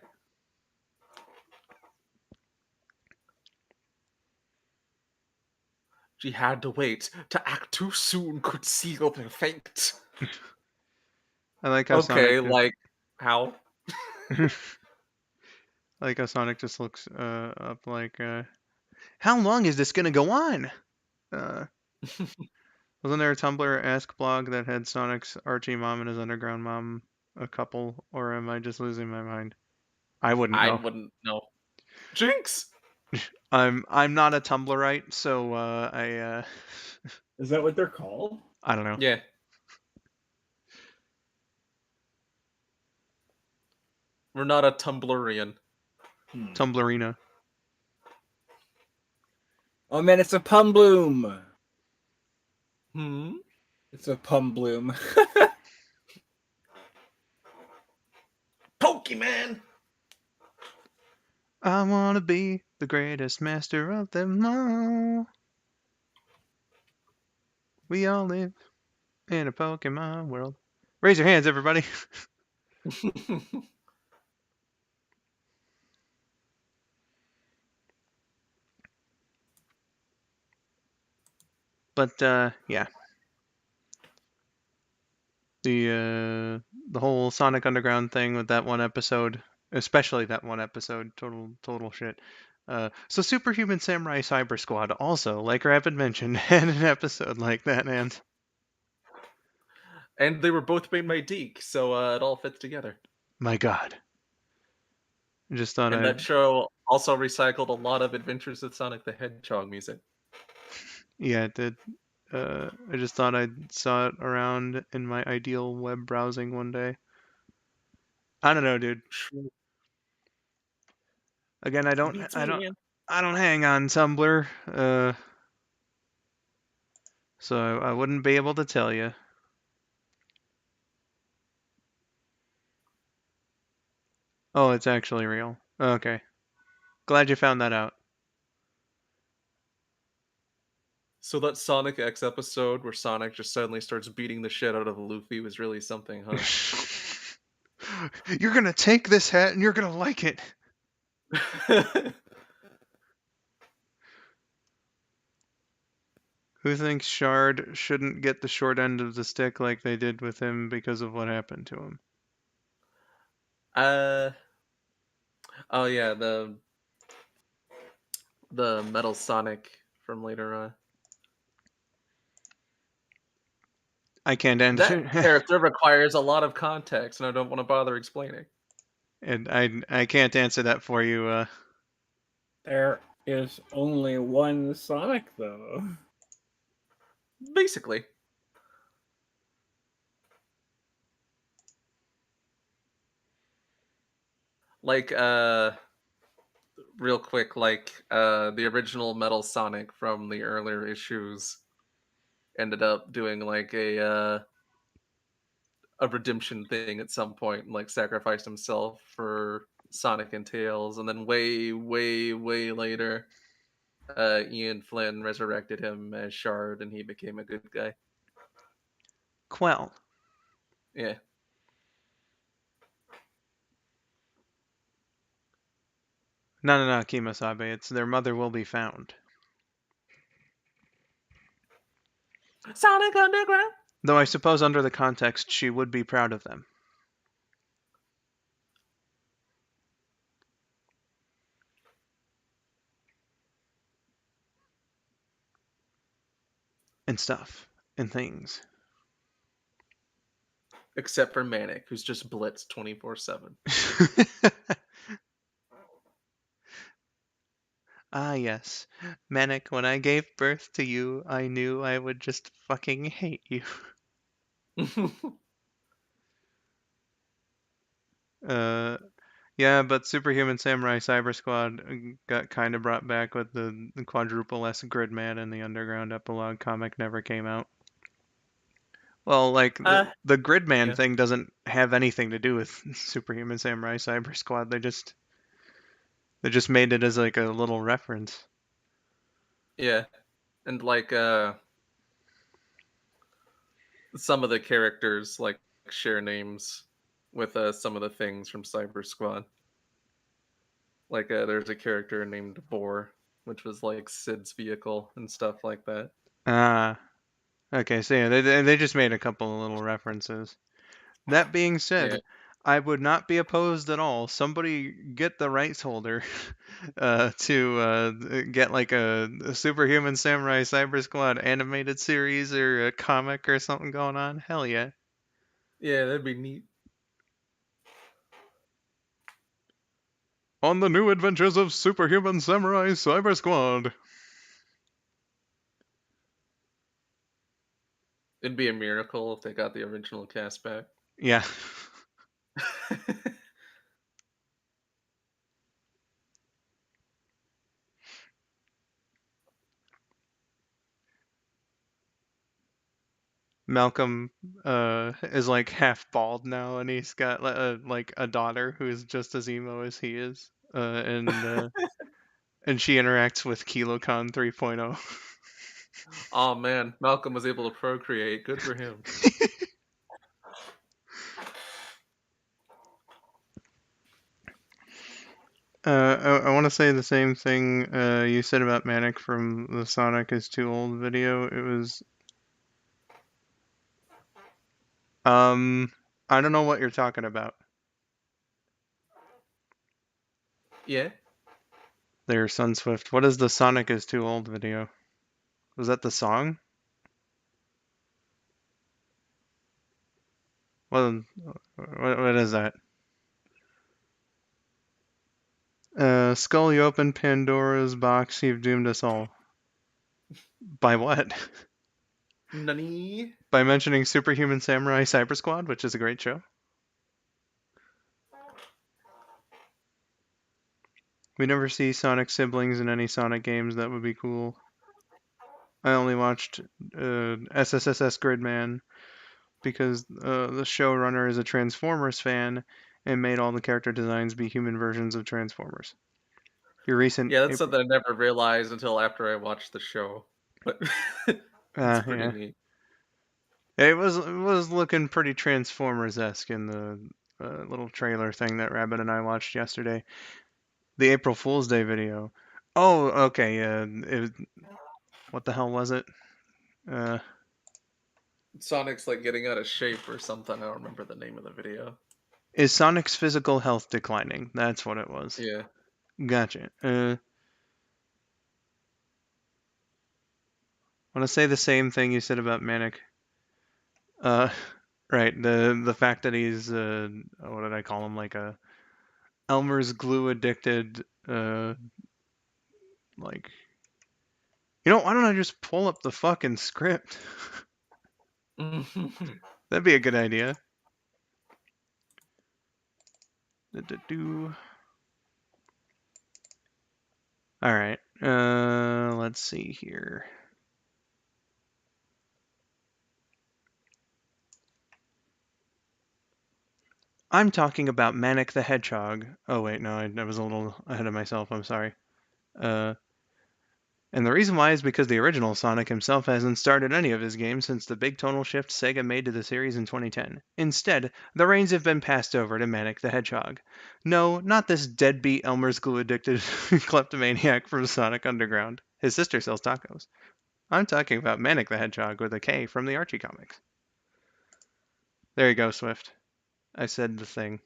She had to wait. To act too soon could seal their fate. I like how Okay, Sonic just, like how? I like how Sonic just looks up like, how long is this gonna go on? Uh, Wasn't there a Tumblr Ask blog that had Sonic's Archie mom and his underground mom a couple, or am I just losing my mind? I wouldn't I know. wouldn't know. Jinx! I'm not a Tumblrite, so Is that what they're called? I don't know. Yeah. We're not a Tumblrian. Tumblrina. Oh man, it's a pum bloom. Hmm? It's a pum bloom. Pokemon! I wanna be the greatest master of them all. We all live in a Pokemon world. Raise your hands, everybody. But yeah, the whole Sonic Underground thing with that one episode, especially that one episode, total shit. So Superhuman Samurai Cyber Squad also, like Rapid mentioned, had an episode like that, and And they were both made by Deke, so it all fits together. my God, I just thought And I that show also recycled a lot of Adventures with Sonic the Hedgehog music. yeah, it did. I just thought I saw it around in my ideal web browsing one day. I don't know, dude. Again, Beats me, man. I don't hang on Tumblr, so I wouldn't be able to tell you. Oh, it's actually real. Okay. Glad you found that out. So that Sonic X episode where Sonic just suddenly starts beating the shit out of Luffy was really something, huh? You're gonna take this hat and you're gonna like it. Who thinks Shard shouldn't get the short end of the stick like they did with him because of what happened to him? uh oh yeah, the Metal Sonic from later on. I can't answer. That character requires a lot of context, and I don't want to bother explaining. And I can't answer that for you. There is only one Sonic, though. Basically. Like, real quick, like, the original Metal Sonic from the earlier issues ended up doing, like, a redemption thing at some point, and, like, sacrificed himself for Sonic and Tails, and then way, way, way later, Ian Flynn resurrected him as Shard, and he became a good guy. Quell. Yeah. No, Kimasabe. It's their mother will be found. Sonic Underground! Though I suppose under the context, she would be proud of them. And stuff. And things. Except for Manic, who's just blitzed 24/7. Ah, yes. Manic, when I gave birth to you, I knew I would just fucking hate you. Yeah, but Superhuman Samurai Cyber Squad got kind of brought back with the quadruple S Gridman, and the Underground epilogue comic never came out. Well, like, the Gridman yeah. thing doesn't have anything to do with Superhuman Samurai Cyber Squad. They just made it as like a little reference. Yeah. And like some of the characters like share names with some of the things from Cyber Squad. Like there's a character named Boar, which was like Sid's vehicle and stuff like that. Ah, okay. So yeah, they just made a couple of little references. That being said, Yeah. I would not be opposed at all. Somebody get the rights holder to get like a Superhuman Samurai Cyber Squad animated series or a comic or something going on. Hell yeah. Yeah, that'd be neat. On the new adventures of Superhuman Samurai Cyber Squad. It'd be a miracle if they got the original cast back. Yeah. Malcolm is like half bald now, and he's got like a daughter who's just as emo as he is, and she interacts with KiloCon 3.0. Oh man, Malcolm was able to procreate. Good for him. I want to say the same thing you said about Manic from the Sonic is Too Old video. It was I don't know what you're talking about. Yeah. There, Sunswift. What is the Sonic is Too Old video? Was that the song? Well, what is that? Skull, you opened Pandora's box. You've doomed us all. By what? Nani? By mentioning Superhuman Samurai Cyber Squad, which is a great show. We never see Sonic siblings in any Sonic games. That would be cool. I only watched SSSS Gridman because the showrunner is a Transformers fan and made all the character designs be human versions of Transformers. Your recent Yeah, that's something I never realized until after I watched the show. But it's pretty yeah. neat. It was looking pretty Transformers-esque in the little trailer thing that Rabbit and I watched yesterday. The April Fool's Day video. Oh, okay. What the hell was it? Sonic's like getting out of shape or something. I don't remember the name of the video. Is Sonic's physical health declining? That's what it was. Yeah. Gotcha. Want to say the same thing you said about Manic. Right. The fact that he's what did I call him? Like a Elmer's glue addicted like why don't I just pull up the fucking script? That'd be a good idea. All right. Let's see here. I'm talking about Manic the Hedgehog. Oh wait, no, I was a little ahead of myself. I'm sorry. And the reason why is because the original Sonic himself hasn't started any of his games since the big tonal shift Sega made to the series in 2010. Instead, the reins have been passed over to Manic the Hedgehog. No, not this deadbeat Elmer's glue-addicted kleptomaniac from Sonic Underground. His sister sells tacos. I'm talking about Manic the Hedgehog with a K from the Archie comics. There you go, Swift. I said the thing.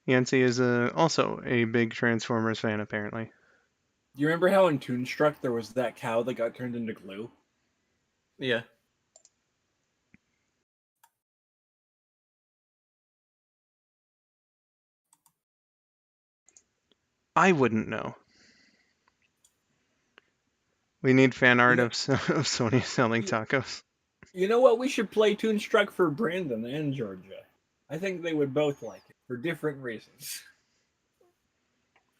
Yancey is also a big Transformers fan, apparently. Do you remember how in Toonstruck there was that cow that got turned into glue? Yeah. I wouldn't know. We need fan art of Sony selling tacos. You know what? We should play Toonstruck for Brandon and Georgia. I think they would both like it for different reasons.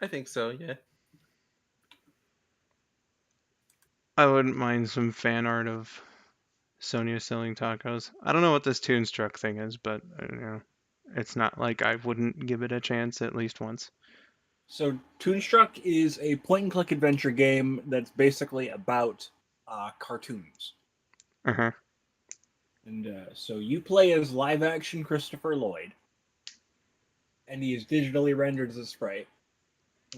I think so, yeah. I wouldn't mind some fan art of Sonya selling tacos. I don't know what this Toonstruck thing is, but it's not like I wouldn't give it a chance at least once. So Toonstruck is a point-and-click adventure game that's basically about cartoons. Uh-huh. And so you play as live-action Christopher Lloyd, and he is digitally rendered as a sprite.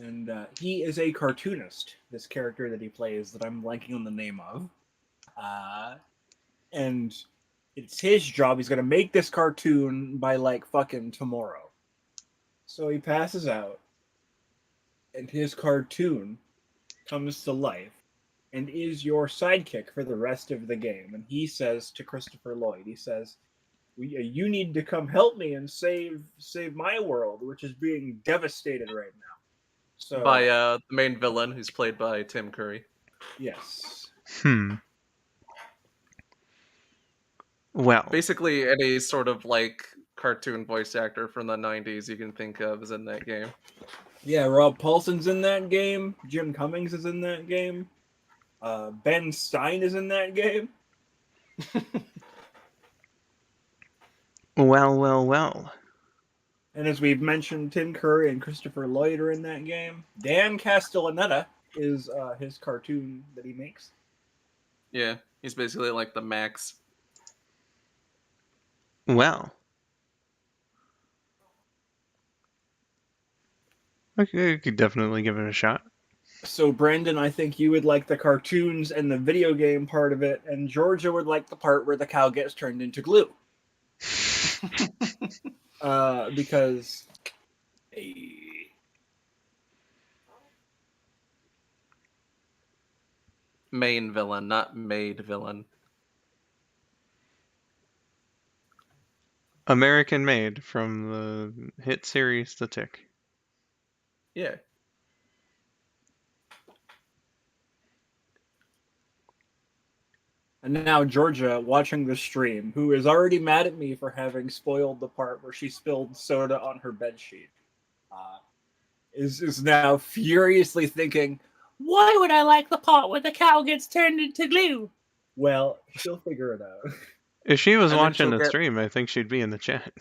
And he is a cartoonist, this character that he plays that I'm blanking on the name of. And it's his job. He's going to make this cartoon by, like, fucking tomorrow. So he passes out, and his cartoon comes to life and is your sidekick for the rest of the game. And he says to Christopher Lloyd, he says, you need to come help me and save my world, which is being devastated right now. So By the main villain, who's played by Tim Curry. yes. Well, basically any sort of like cartoon voice actor from the 90s you can think of is in that game. Yeah, Rob Paulson's in that game. Jim Cummings is in that game. Ben Stein is in that game. Well. And as we've mentioned, Tim Curry and Christopher Lloyd are in that game. Dan Castellaneta is his cartoon that he makes. Yeah, he's basically like the Max. Well. I could definitely give it a shot. So, Brandon, I think you would like the cartoons and the video game part of it, and Georgia would like the part where the cow gets turned into glue. Because... Main villain, not made villain. American Made from the hit series The Tick. Yeah. And now Georgia, watching the stream, who is already mad at me for having spoiled the part where she spilled soda on her bedsheet, is now furiously thinking, why would I like the part where the cow gets turned into glue? Well, she'll figure it out. If she was watching the stream, I think she'd be in the chat.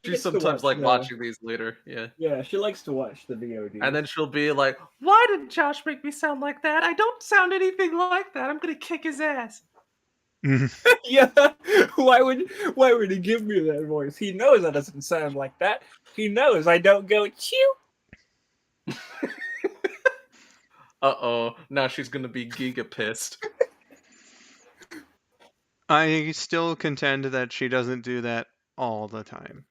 She sometimes like watching these later, yeah. Yeah, she likes to watch the VOD. And then she'll be like, why did Josh make me sound like that? I don't sound anything like that. I'm gonna kick his ass. Yeah, why would he give me that voice? He knows that doesn't sound like that. He knows I don't go chew. Uh-oh, now she's gonna be giga pissed. I still contend that she doesn't do that all the time.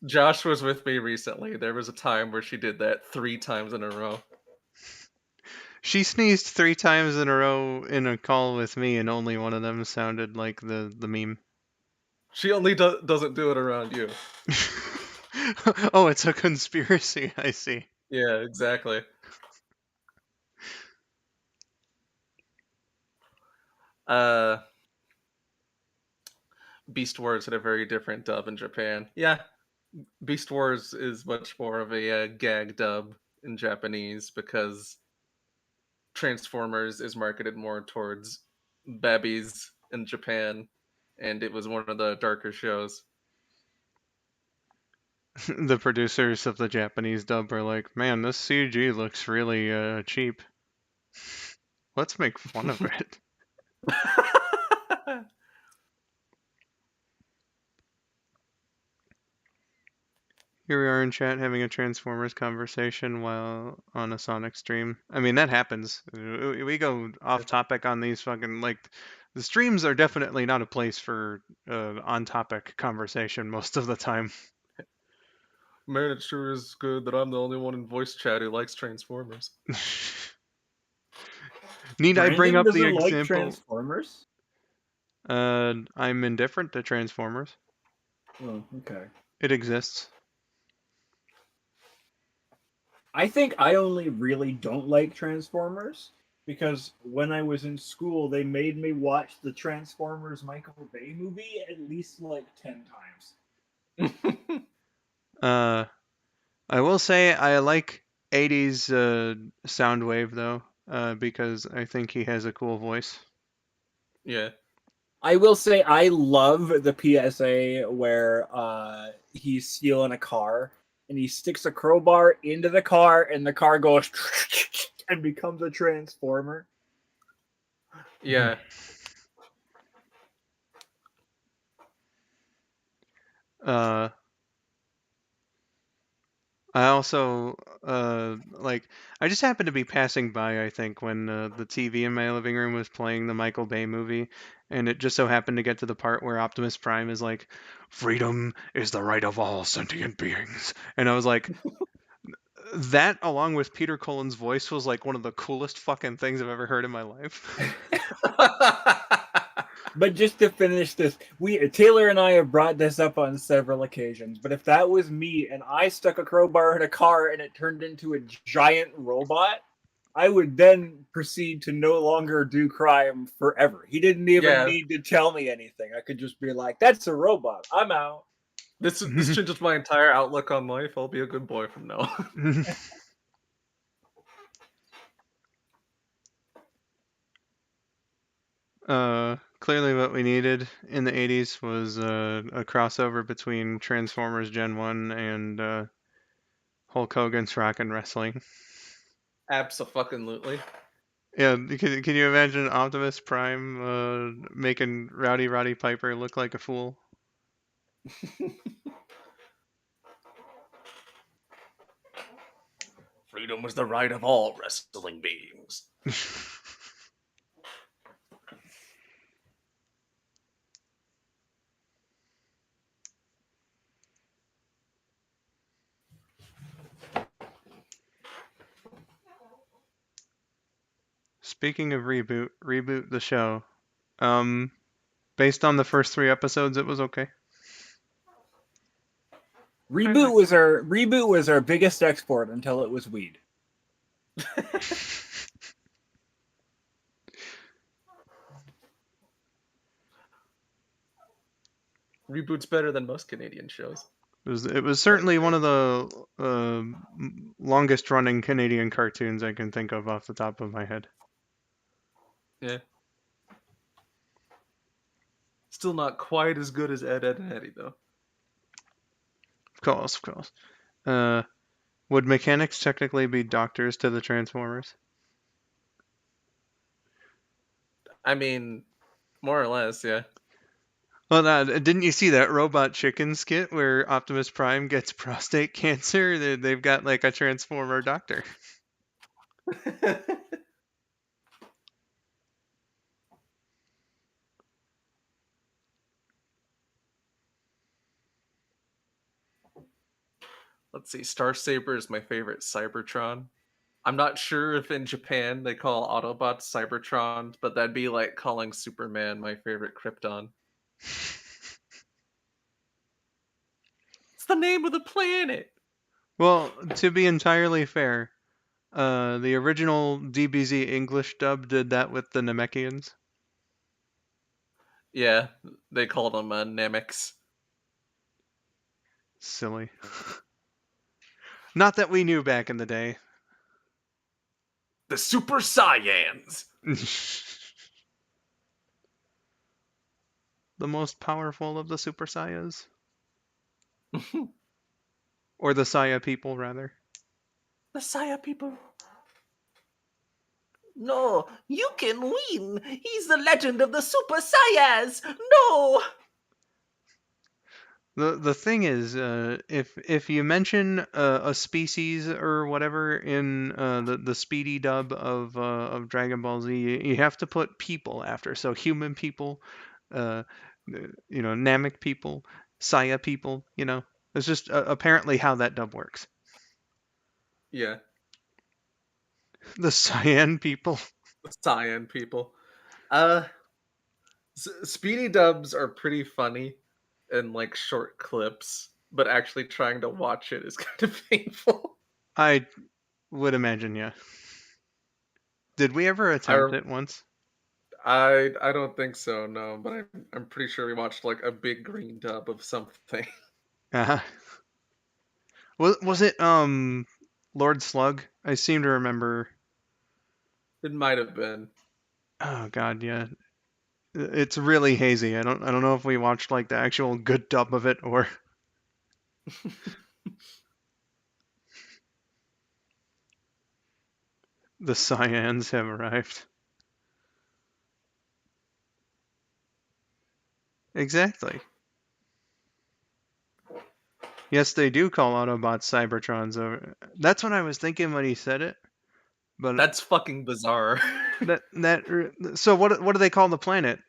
Josh was with me recently. There was a time where she did that 3 times in a row. She sneezed 3 times in a row in a call with me, and only one of them sounded like the meme. She only doesn't do it around you. Oh, it's a conspiracy, I see. Yeah, exactly. Beast Wars had a very different dub in Japan. Yeah, Beast Wars is much more of a gag dub in Japanese because Transformers is marketed more towards babbies in Japan, and it was one of the darker shows. The producers of the Japanese dub are like, man, this CG looks really cheap. Let's make fun of it. Here we are in chat having a Transformers conversation while on a Sonic stream. I mean, that happens. We go off topic on these fucking, like, the streams are definitely not a place for on topic conversation most of the time. Man, it sure is good that I'm the only one in voice chat who likes Transformers. Need I bring up the doesn't like example? Transformers? I'm indifferent to Transformers. Oh, okay. It exists. I think I only really don't like Transformers because when I was in school, they made me watch the Transformers Michael Bay movie at least like 10 times. I will say I like 80s Soundwave though, because I think he has a cool voice. Yeah. I will say I love the PSA where he's stealing a car and he sticks a crowbar into the car and the car goes and becomes a transformer. Yeah. I also like I just happened to be passing by, I think, when the TV in my living room was playing the Michael Bay movie, and it just so happened to get to the part where Optimus Prime is like, "Freedom is the right of all sentient beings," and I was like, that along with Peter Cullen's voice was like one of the coolest fucking things I've ever heard in my life. But just to finish this, Taylor and I have brought this up on several occasions. But if that was me and I stuck a crowbar in a car and it turned into a giant robot, I would then proceed to no longer do crime forever. He didn't even need to tell me anything. I could just be like, "That's a robot. I'm out." This changes my entire outlook on life. I'll be a good boy from now on. Clearly what we needed in the 80s was a crossover between Transformers Gen 1 and Hulk Hogan's Rockin' Wrestling. Abso-fucking-lutely. Yeah, can you imagine Optimus Prime making Rowdy Roddy Piper look like a fool? Freedom was the right of all wrestling beings. Speaking of reboot the show. Based on the first 3 episodes, it was okay. Reboot was our biggest export until it was weed. Reboot's better than most Canadian shows. It was certainly one of the longest running Canadian cartoons I can think of off the top of my head. Yeah. Still not quite as good as Ed, Edd and Eddy, though. Of course. Would mechanics technically be doctors to the Transformers? I mean, more or less, yeah. Well, didn't you see that Robot Chicken skit where Optimus Prime gets prostate cancer? They've got like a Transformer doctor. let's see, Star Saber is my favorite Cybertron. I'm not sure if in Japan they call Autobots Cybertrons, but that'd be like calling Superman my favorite Krypton. It's the name of the planet. Well, to be entirely fair, the original DBZ English dub did that with the Namekians. Yeah, they called them Namex. Silly. Not that we knew back in the day. The Super Saiyans. The most powerful of the Super Saiyas. Or the Saya people, rather. The Saya people. No, you can win. He's the legend of the Super Saiyans. No. The thing is, if you mention a species or whatever in the speedy dub of Dragon Ball Z, you have to put people after. So human people, uh, Namek people, Saya people. It's just apparently how that dub works. Yeah, The Cyan people. the Cyan people. Uh, Speedy dubs are pretty funny in like short clips, but actually trying to watch it is kind of painful. I would imagine, yeah. Did we ever attempt I it once? I don't think so, no, but I'm pretty sure we watched like a big green dub of something. Uh-huh. Was it Lord Slug? I seem to remember. It might have been. Oh God, yeah. It's really hazy. I don't know if we watched like the actual good dub of it or the Cyans have arrived. Exactly. Yes, they do call Autobots Cybertrons. That's what I was thinking when he said it. But That's fucking bizarre. so what do they call the planet?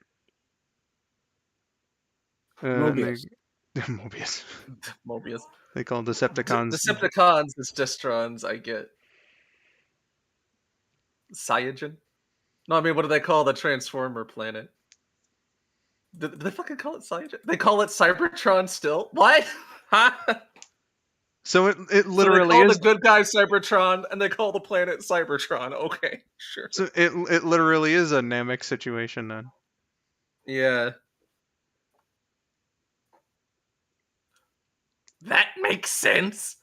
Mobius. Mobius. Mobius. They call Decepticons. Decepticons is Destrons, I get. Cyanogen? No, I mean, what do they call the Transformer planet? Did they fucking call it Cyanogen? They call it Cybertron still? What? Huh? So it So they literally call is. the good guy Cybertron, and they call the planet Cybertron. Okay, sure. So it literally is a Namek situation then. Yeah. That makes sense.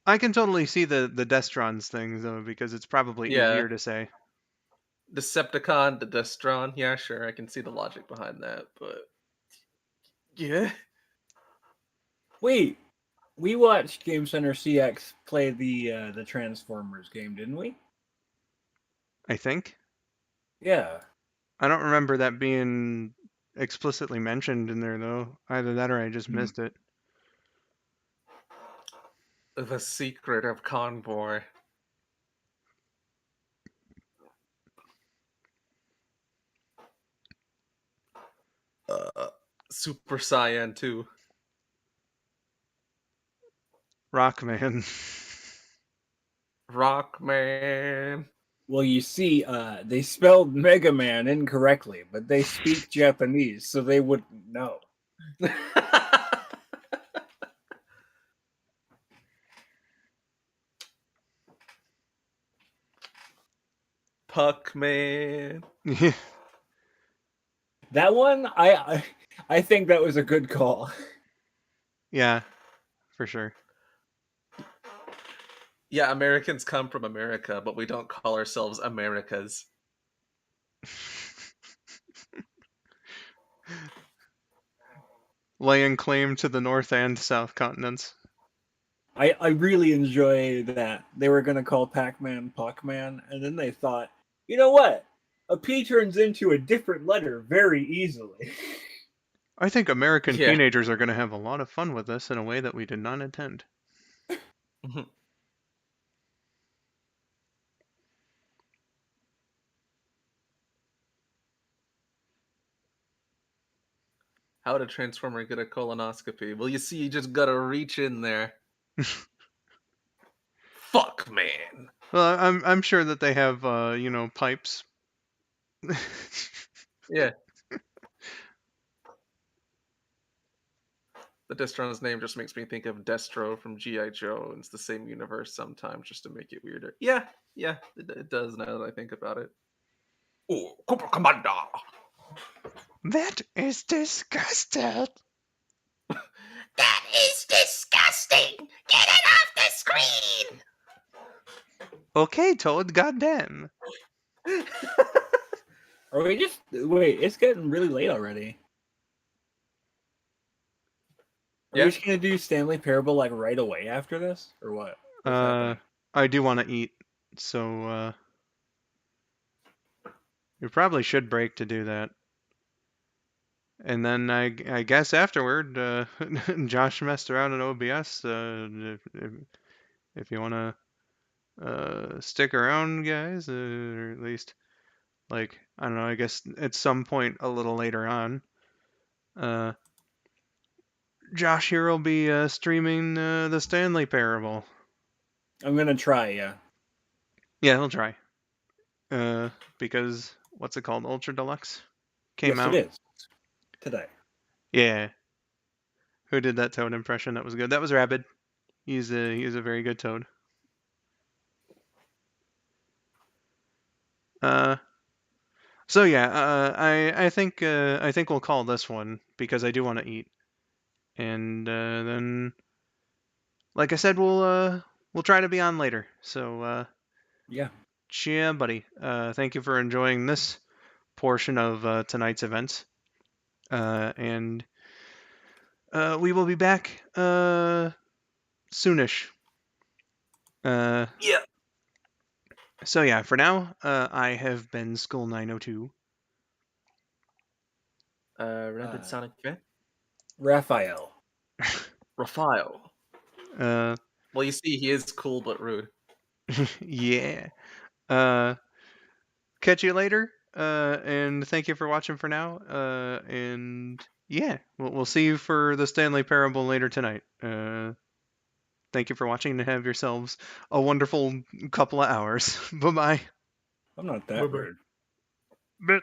I can totally see the Destrons thing though, because it's probably Yeah. easier to say. Decepticon to Destron. Yeah, sure. I can see the logic behind that, but yeah. Wait, we watched Game Center CX play the Transformers game, didn't we? I think. Yeah. I don't remember that being explicitly mentioned in there though. Either that or I just missed it. The secret of Convoy. Super Saiyan 2. Rockman. Rockman. Well, you see, they spelled Mega Man incorrectly, but they speak Japanese, so they wouldn't know. Puckman. That one, I think that was a good call. Yeah, for sure. Yeah, Americans come from America, but we don't call ourselves Americas. Laying claim to the North and South continents. I really enjoy that. They were going to call Pac-Man Puckman, and then they thought, you know what? A P turns into a different letter very easily. I think American Yeah. teenagers are going to have a lot of fun with this in a way that we did not intend. How did Transformer get a colonoscopy? Well, you see, you just gotta reach in there. Fuck, man. Well, I'm sure that they have pipes. Yeah. The Destron's name just makes me think of Destro from G.I. Joe, and it's the same universe sometimes, just to make it weirder. Yeah, it does now that I think about it. Oh, Cobra Commander! That is disgusting. That is disgusting! Get it off the screen! Okay, Toad, goddamn. Are we just wait? It's getting really late already. Are Yeah. we just gonna do Stanley Parable like right away after this, or what? What's happening? I do want to eat, so you probably should break to do that. And then I guess afterward, Josh messed around in OBS. If you want to stick around, guys, or at least like I don't know. I guess at some point a little later on, Josh here will be streaming the Stanley Parable. I'm gonna try. Yeah. Yeah, he'll try. Because what's it called? Ultra Deluxe came Yes, out. it is today. Yeah. Who did that Toad impression? That was good. That was Rabid. He's a very good Toad. So yeah, I think we'll call this one because I do want to eat, and then like I said, we'll try to be on later. So Yeah. yeah, buddy. Thank you for enjoying this portion of tonight's events, and we will be back soonish. Yeah. So yeah, for now, I have been skull902. RabidSonicFan? Raphael. Raphael. Uh, Well, you see, he is cool but rude. yeah. Catch you later. And thank you for watching for now. And yeah, we'll see you for the Stanley Parable later tonight. Thank you for watching and have yourselves a wonderful couple of hours. Bye-bye. I'm not that Bye-bye. rude. Bye.